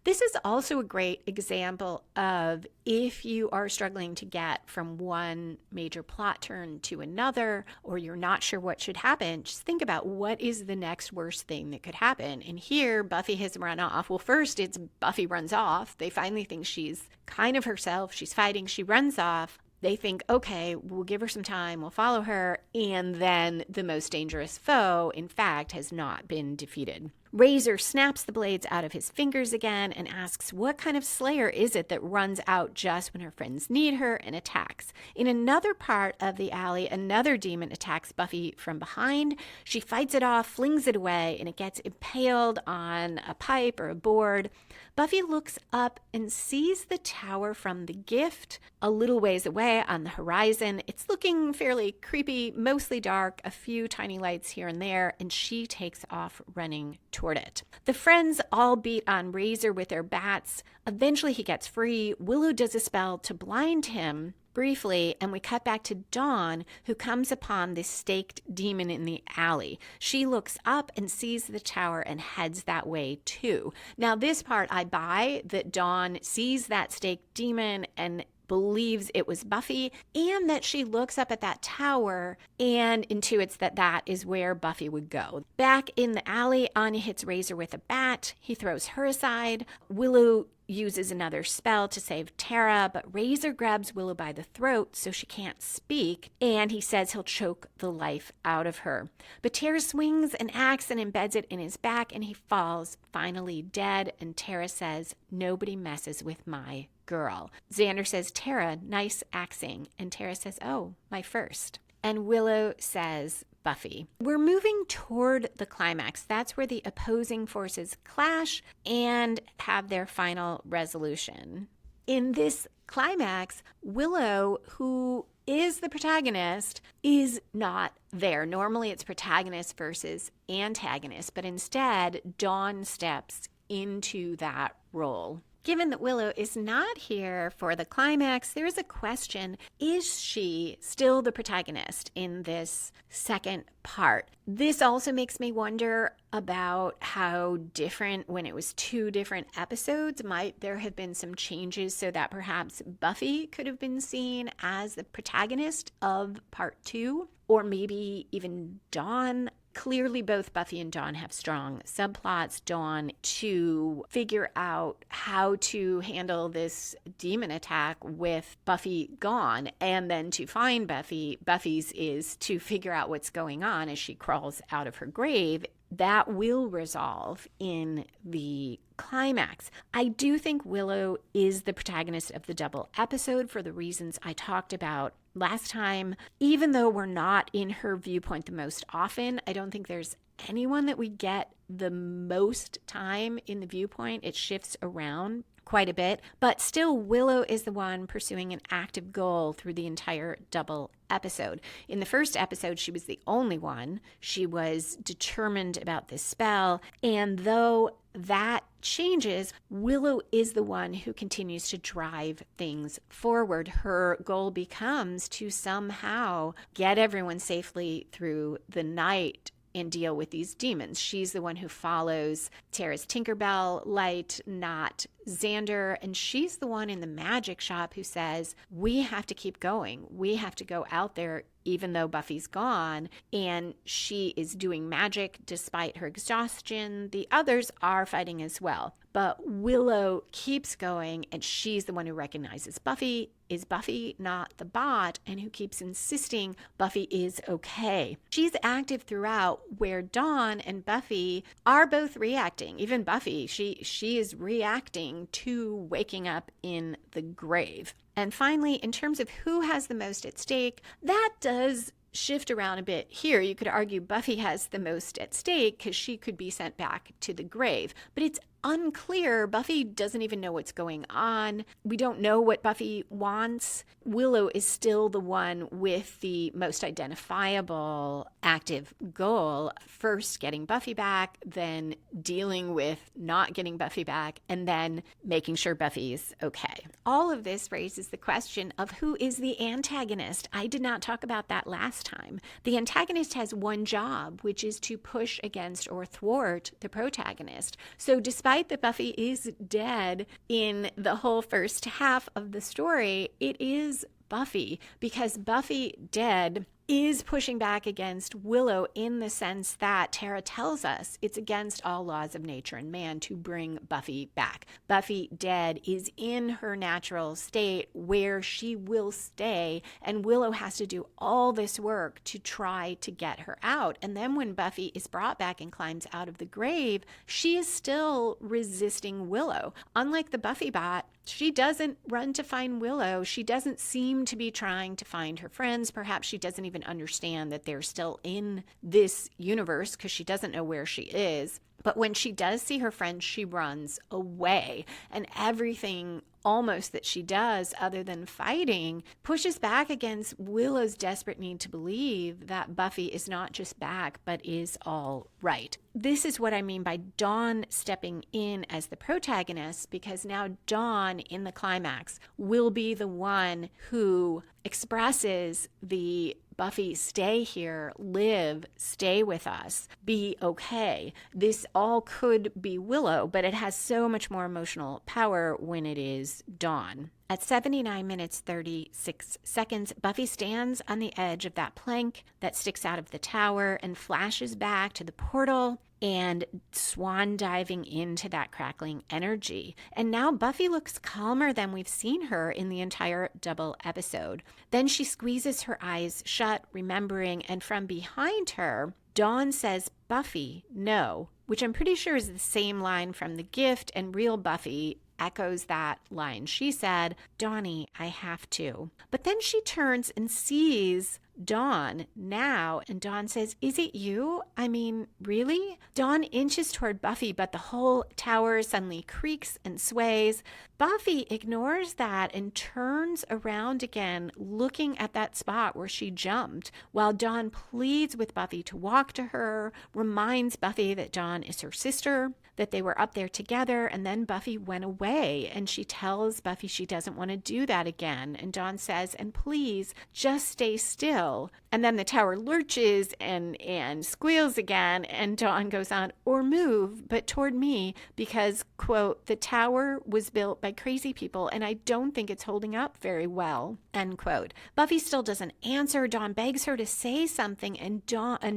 This is also a great example of if you are struggling to get from one major plot turn to another, or you're not sure what should happen, just think about what is the next worst thing that could happen. And here, Buffy has run off. Well, first, it's Buffy runs off. They finally think she's kind of herself. She's fighting. She runs off. They think, okay, we'll give her some time, we'll follow her, and then the most dangerous foe, in fact, has not been defeated. Razor snaps the blades out of his fingers again and asks what kind of slayer is it that runs out just when her friends need her and attacks. In another part of the alley, another demon attacks Buffy from behind. She fights it off, flings it away, and it gets impaled on a pipe or a board. Buffy looks up and sees the tower from the gift a little ways away on the horizon. It's looking fairly creepy, mostly dark, a few tiny lights here and there, and she takes off running toward it. The friends all beat on Razor with their bats. Eventually he gets free. Willow does a spell to blind him briefly, and we cut back to Dawn, who comes upon this staked demon in the alley. She looks up and sees the tower and heads that way too. Now, this part I buy, that Dawn sees that staked demon and believes it was Buffy, and that she looks up at that tower and intuits that that is where Buffy would go. Back in the alley, Anya hits Razor with a bat. He throws her aside. Willow uses another spell to save Tara, but Razor grabs Willow by the throat so she can't speak, and he says he'll choke the life out of her. But Tara swings an axe and embeds it in his back, and he falls, finally dead, and Tara says, "Nobody messes with my girl." Xander says, "Tara, nice axing," and Tara says, "Oh, my first." And Willow says, "Buffy." We're moving toward the climax. That's where the opposing forces clash and have their final resolution. In this climax, Willow, who is the protagonist, is not there. Normally it's protagonist versus antagonist, but instead Dawn steps into that role. Given that Willow is not here for the climax, there is a question, is she still the protagonist in this second part? This also makes me wonder about how different, when it was 2 different episodes, might there have been some changes so that perhaps Buffy could have been seen as the protagonist of part 2, or maybe even Dawn. Clearly, both Buffy and Dawn have strong subplots. Dawn to figure out how to handle this demon attack with Buffy gone, and then to find Buffy. Buffy's is to figure out what's going on as she crawls out of her grave. That will resolve in the climax. I do think Willow is the protagonist of the double episode for the reasons I talked about last time. Even though we're not in her viewpoint the most often, I don't think there's anyone that we get the most time in the viewpoint. It shifts around quite a bit, but still Willow is the one pursuing an active goal through the entire double episode. In the first episode, she was the only one. She was determined about this spell, and though that changes, Willow is the one who continues to drive things forward. Her goal becomes to somehow get everyone safely through the night and deal with these demons. She's the one who follows Tara's Tinkerbell light, not Xander, and she's the one in the magic shop who says, we have to keep going. We have to go out there even though Buffy's gone, and she is doing magic despite her exhaustion. The others are fighting as well, but Willow keeps going, and she's the one who recognizes Buffy. Is Buffy not the bot? And who keeps insisting Buffy is okay. She's active throughout, where Dawn and Buffy are both reacting. Even Buffy, she is reacting to waking up in the grave. And finally, in terms of who has the most at stake, that does shift around a bit here. You could argue Buffy has the most at stake because she could be sent back to the grave, but it's unclear. Buffy doesn't even know what's going on. We don't know what Buffy wants. Willow is still the one with the most identifiable active goal. First, getting Buffy back, then dealing with not getting Buffy back, and then making sure Buffy's okay. All of this raises the question of who is the antagonist. I did not talk about that last time. The antagonist has one job, which is to push against or thwart the protagonist. So despite that Buffy is dead in the whole first half of the story, it is Buffy, because Buffy dead is pushing back against Willow in the sense that Tara tells us it's against all laws of nature and man to bring Buffy back. Buffy dead is in her natural state where she will stay, and Willow has to do all this work to try to get her out. And then when Buffy is brought back and climbs out of the grave, she is still resisting Willow. Unlike the Buffy bot, she doesn't run to find Willow. She doesn't seem to be trying to find her friends. Perhaps she doesn't even understand that they're still in this universe because she doesn't know where she is. But when she does see her friends, she runs away. And everything almost that she does other than fighting pushes back against Willow's desperate need to believe that Buffy is not just back, but is all right. This is what I mean by Dawn stepping in as the protagonist, because now Dawn in the climax will be the one who expresses the Buffy, stay here, live, stay with us, be okay. This all could be Willow, but it has so much more emotional power when it is Dawn. At 79 minutes 36 seconds, Buffy stands on the edge of that plank that sticks out of the tower and flashes back to the portal and swan diving into that crackling energy. And now Buffy looks calmer than we've seen her in the entire double episode. Then she squeezes her eyes shut, remembering, and from behind her, Dawn says, "Buffy, no," which I'm pretty sure is the same line from The Gift, and real Buffy echoes that line. She said, "Dawnie, I have to." But then she turns and sees Dawn now, and Dawn says, "Is it you? I mean, really?" Dawn inches toward Buffy, but the whole tower suddenly creaks and sways. Buffy ignores that and turns around again, looking at that spot where she jumped, while Dawn pleads with Buffy to walk to her, reminds Buffy that Dawn is her sister, that they were up there together, and then Buffy went away, and she tells Buffy she doesn't want to do that again, and Dawn says, "And please, just stay still." And then the tower lurches and squeals again, and Dawn goes on, "Or move, but toward me, because," quote, "the tower was built by crazy people, and I don't think it's holding up very well," end quote. Buffy still doesn't answer. Dawn begs her to say something, and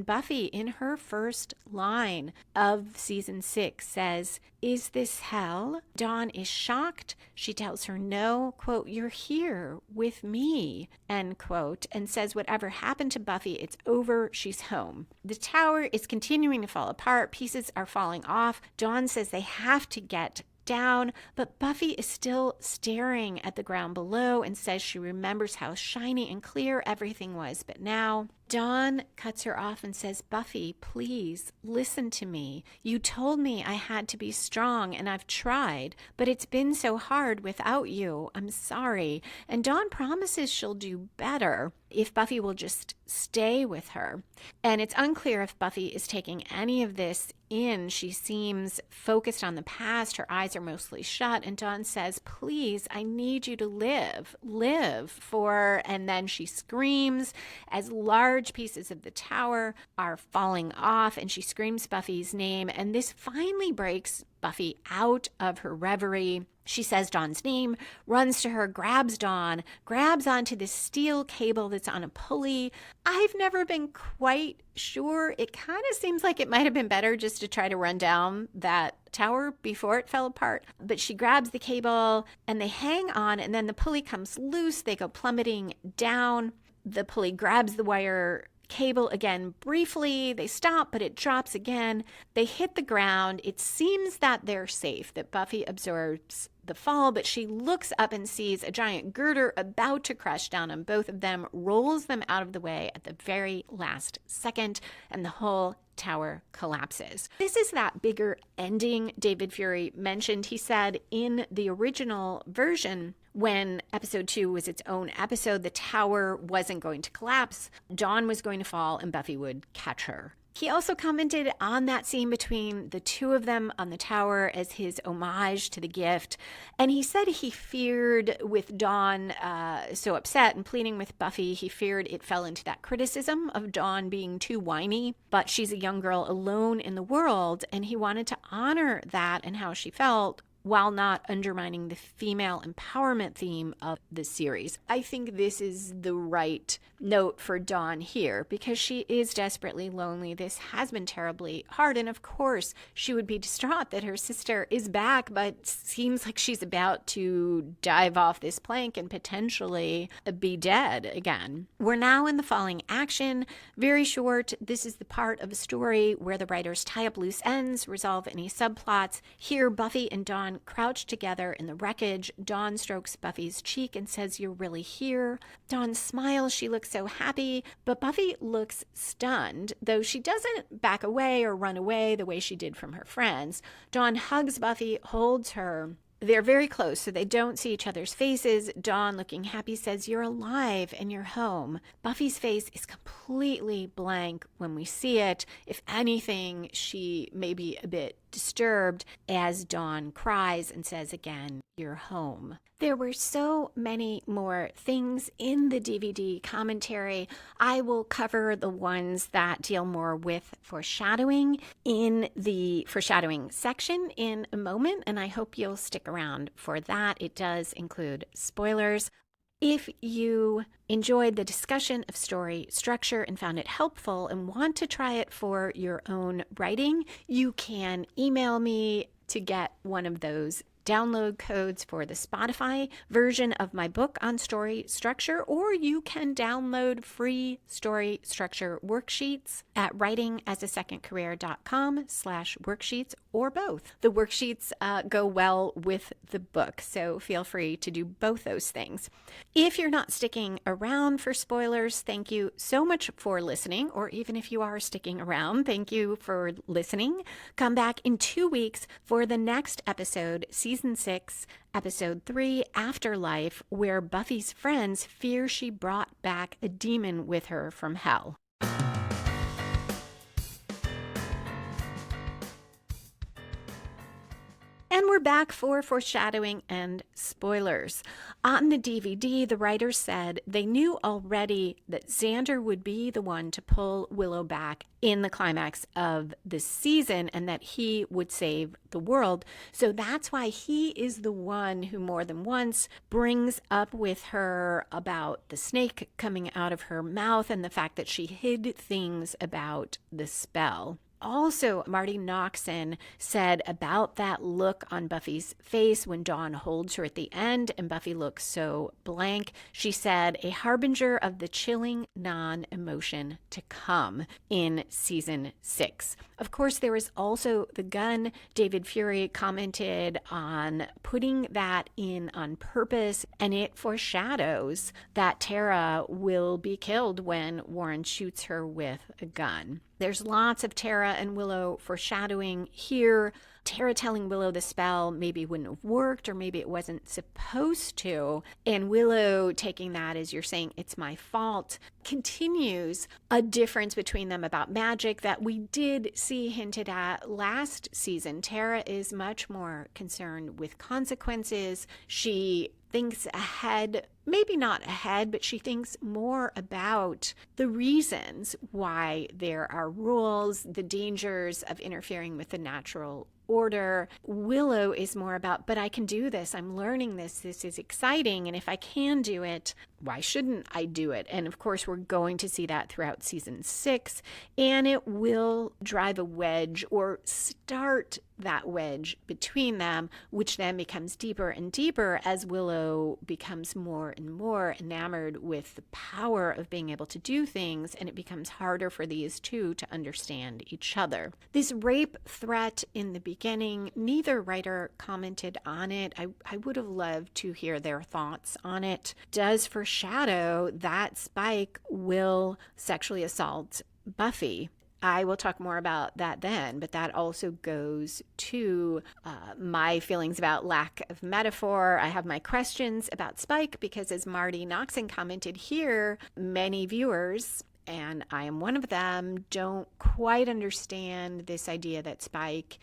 Buffy, in her first line of season 6, says, "Is this hell?" Dawn is shocked. She tells her no, quote, "You're here with me," end quote, and says whatever happened to Buffy, it's over, she's home. The tower is continuing to fall apart. Pieces are falling off. Dawn says they have to get down, but Buffy is still staring at the ground below and says she remembers how shiny and clear everything was. But now Dawn cuts her off and says, "Buffy, please listen to me. You told me I had to be strong, and I've tried, but it's been so hard without you. I'm sorry." And Dawn promises she'll do better if Buffy will just stay with her. And it's unclear if Buffy is taking any of this in. She seems focused on the past. Her eyes are mostly shut. And Dawn says, "Please, I need you to live for," and then she screams as large pieces of the tower are falling off, and she screams Buffy's name. And this finally breaks Buffy out of her reverie. She says Dawn's name, runs to her, grabs Dawn, grabs onto this steel cable that's on a pulley. I've never been quite sure. It kind of seems like it might have been better just to try to run down that tower before it fell apart. But she grabs the cable and they hang on, and then the pulley comes loose. They go plummeting down. The pulley grabs the wire cable again briefly. They stop, but it drops again. They hit the ground. It seems that they're safe, that Buffy absorbs the fall, but she looks up and sees a giant girder about to crash down on both of them, rolls them out of the way at the very last second, and the whole tower collapses. This is that bigger ending David Fury mentioned. He said in the original version, when episode 2 was its own episode, the tower wasn't going to collapse. Dawn was going to fall and Buffy would catch her. He also commented on that scene between the two of them on the tower as his homage to the gift. And he said he feared, with Dawn so upset and pleading with Buffy, he feared it fell into that criticism of Dawn being too whiny. But she's a young girl alone in the world, and he wanted to honor that and how she felt, while not undermining the female empowerment theme of the series. I think this is the right note for Dawn here, because she is desperately lonely. This has been terribly hard, and of course she would be distraught that her sister is back, but seems like she's about to dive off this plank and potentially be dead again. We're now in the falling action. Very short. This is the part of a story where the writers tie up loose ends, resolve any subplots. Here, Buffy and Dawn crouched together in the wreckage. Dawn strokes Buffy's cheek and says, "You're really here." Dawn smiles. She looks so happy, but Buffy looks stunned, though she doesn't back away or run away the way she did from her friends. Dawn hugs Buffy, holds her. They're very close, so they don't see each other's faces. Dawn, looking happy, says, "You're alive and you're home." Buffy's face is completely blank when we see it. If anything, she may be a bit disturbed as Dawn cries and says again, "You're home." There were so many more things in the DVD commentary. I will cover the ones that deal more with foreshadowing in the foreshadowing section in a moment, and I hope you'll stick around for that. It does include spoilers. If you enjoyed the discussion of story structure and found it helpful and want to try it for your own writing, you can email me to get one of those download codes for the Spotify version of my book on story structure, or you can download free story structure worksheets at writingasasecondcareer.com/worksheets, or both. The worksheets go well with the book, so feel free to do both those things. If you're not sticking around for spoilers, thank you so much for listening, or even if you are sticking around, thank you for listening. Come back in 2 weeks for the next episode, Season 6, Episode 3, Afterlife, where Buffy's friends fear she brought back a demon with her from hell. And we're back for foreshadowing and spoilers. On the DVD, the writers said they knew already that Xander would be the one to pull Willow back in the climax of the season and that he would save the world. So that's why he is the one who more than once brings up with her about the snake coming out of her mouth and the fact that she hid things about the spell. Also, Marty Noxon said about that look on Buffy's face when Dawn holds her at the end and Buffy looks so blank. She said, a harbinger of the chilling non-emotion to come in season 6. Of course, there is also the gun. David Fury commented on putting that in on purpose, and it foreshadows that Tara will be killed when Warren shoots her with a gun. There's lots of Tara and Willow foreshadowing here. Tara telling Willow the spell maybe wouldn't have worked, or maybe it wasn't supposed to. And Willow taking that as you're saying, it's my fault, continues a difference between them about magic that we did see hinted at last season. Tara is much more concerned with consequences. She thinks ahead, maybe not ahead, but she thinks more about the reasons why there are rules, the dangers of interfering with the natural order. Willow is more about, but I can do this. I'm learning this. This is exciting. And if I can do it, Why shouldn't I do it? And of course, we're going to see that throughout season 6, and it will drive a wedge or start that wedge between them, which then becomes deeper and deeper as Willow becomes more and more enamored with the power of being able to do things, and it becomes harder for these two to understand each other. This rape threat in the beginning, neither writer commented on it. I would have loved to hear their thoughts on it. Does foreshadow that Spike will sexually assault Buffy. I will talk more about that then, but that also goes to my feelings about lack of metaphor. I have my questions about Spike because, as Marty Noxon commented here, many viewers, and I am one of them, don't quite understand this idea that Spike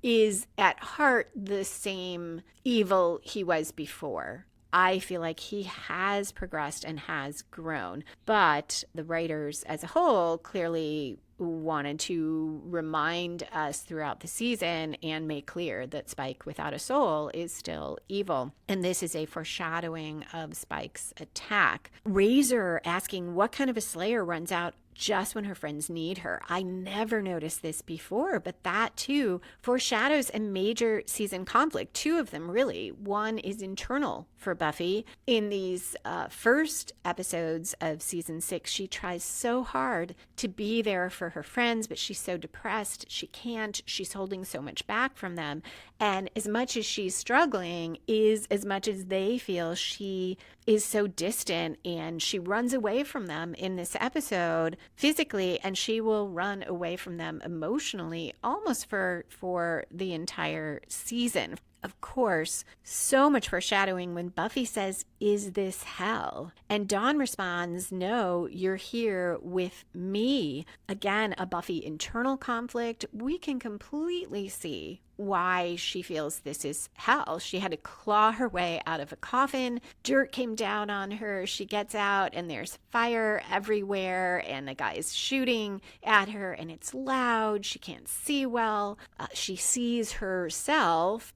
is at heart the same evil he was before. I feel like he has progressed and has grown, but the writers as a whole clearly wanted to remind us throughout the season and make clear that Spike without a soul is still evil. And this is a foreshadowing of Spike's attack. Razor asking what kind of a slayer runs out just when her friends need her. I never noticed this before, but that too foreshadows a major season conflict. 2 of them, really. One is internal for Buffy. In these first episodes of season 6, she tries so hard to be there for her friends, but she's so depressed she can't. She's holding so much back from them. And as much as she's struggling is as much as they feel she is so distant, and she runs away from them in this episode physically, and she will run away from them emotionally almost for the entire season. Of course, so much foreshadowing when Buffy says, "Is this hell?" And Dawn responds, "No, you're here with me." Again, a Buffy internal conflict. We can completely see why she feels this is hell. She had to claw her way out of a coffin. Dirt came down on her. She gets out and there's fire everywhere and the guy is shooting at her and it's loud. She can't see well. She sees herself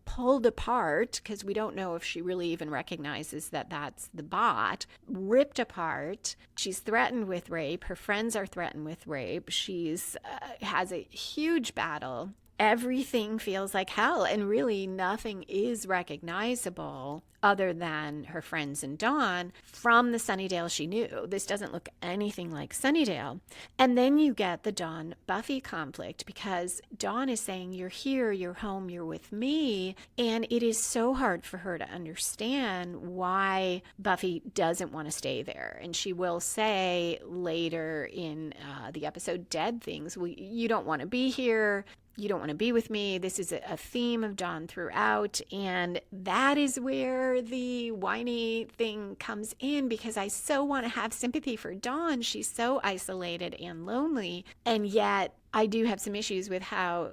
pulled apart, because we don't know if she really even recognizes that that's the bot, ripped apart. She's threatened with rape. Her friends are threatened with rape. She's has a huge battle. Everything feels like hell, and really nothing is recognizable other than her friends and Dawn from the Sunnydale she knew. This doesn't look anything like Sunnydale. And then you get the Dawn-Buffy conflict, because Dawn is saying, "You're here, you're home, you're with me," and it is so hard for her to understand why Buffy doesn't want to stay there. And she will say later in the episode Dead Things, "Well, you don't want to be here. You don't want to be with me." This is a theme of Dawn throughout, and that is where the whiny thing comes in, because I so want to have sympathy for Dawn. She's so isolated and lonely, and yet I do have some issues with how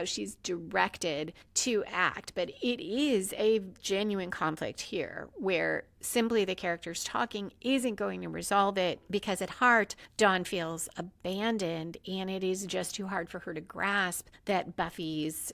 she's directed to act, but it is a genuine conflict here where simply the characters talking isn't going to resolve it, because at heart, Dawn feels abandoned, and it is just too hard for her to grasp that Buffy's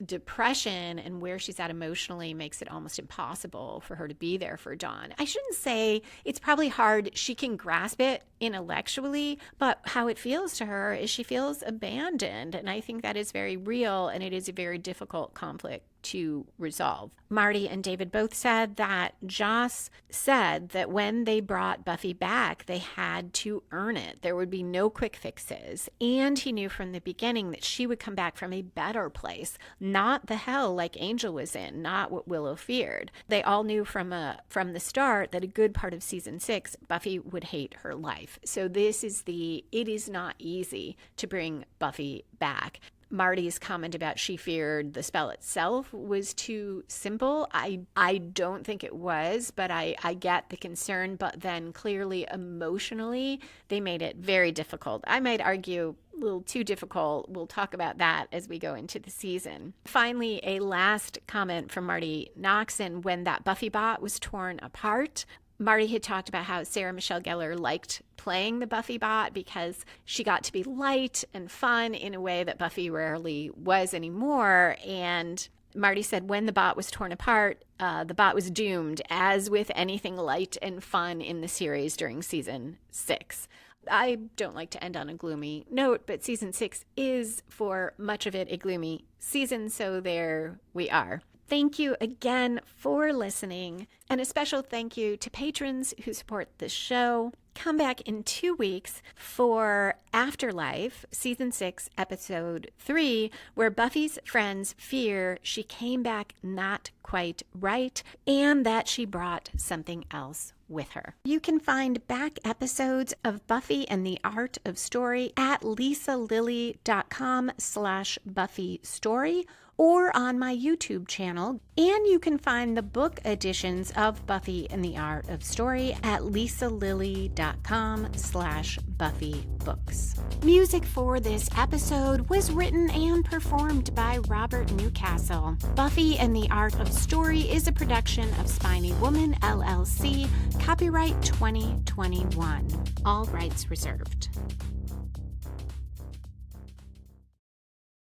depression and where she's at emotionally makes it almost impossible for her to be there for Dawn. I shouldn't say it's probably hard. She can grasp it intellectually, but how it feels to her is she feels abandoned. And I think that is very real, and it is a very difficult conflict to resolve. Marty and David both said that Joss said that when they brought Buffy back, they had to earn it. There would be no quick fixes. And he knew from the beginning that she would come back from a better place, not the hell like Angel was in, not what Willow feared. They all knew from the start that a good part of season 6, Buffy would hate her life. So it is not easy to bring Buffy back. Marty's comment about she feared the spell itself was too simple. I don't think it was, but I get the concern. But then clearly emotionally, they made it very difficult. I might argue a little too difficult. We'll talk about that as we go into the season. Finally, a last comment from Marty Noxon when that Buffy bot was torn apart. Marty had talked about how Sarah Michelle Gellar liked playing the Buffy bot because she got to be light and fun in a way that Buffy rarely was anymore. And Marty said when the bot was torn apart, the bot was doomed, as with anything light and fun in the series during season 6. I don't like to end on a gloomy note, but season 6 is, for much of it, a gloomy season, so there we are. Thank you again for listening, and a special thank you to patrons who support the show. Come back in 2 weeks for Afterlife, Season 6, Episode 3, where Buffy's friends fear she came back not quite right and that she brought something else with her. You can find back episodes of Buffy and the Art of Story at lisalily.com/Buffy Story or on my YouTube channel. And you can find the book editions of Buffy and the Art of Story at lisalily.com/Buffy Books. Music for this episode was written and performed by Robert Newcastle. Buffy and the Art of Story is a production of Spiny Woman, LLC, copyright 2021. All rights reserved.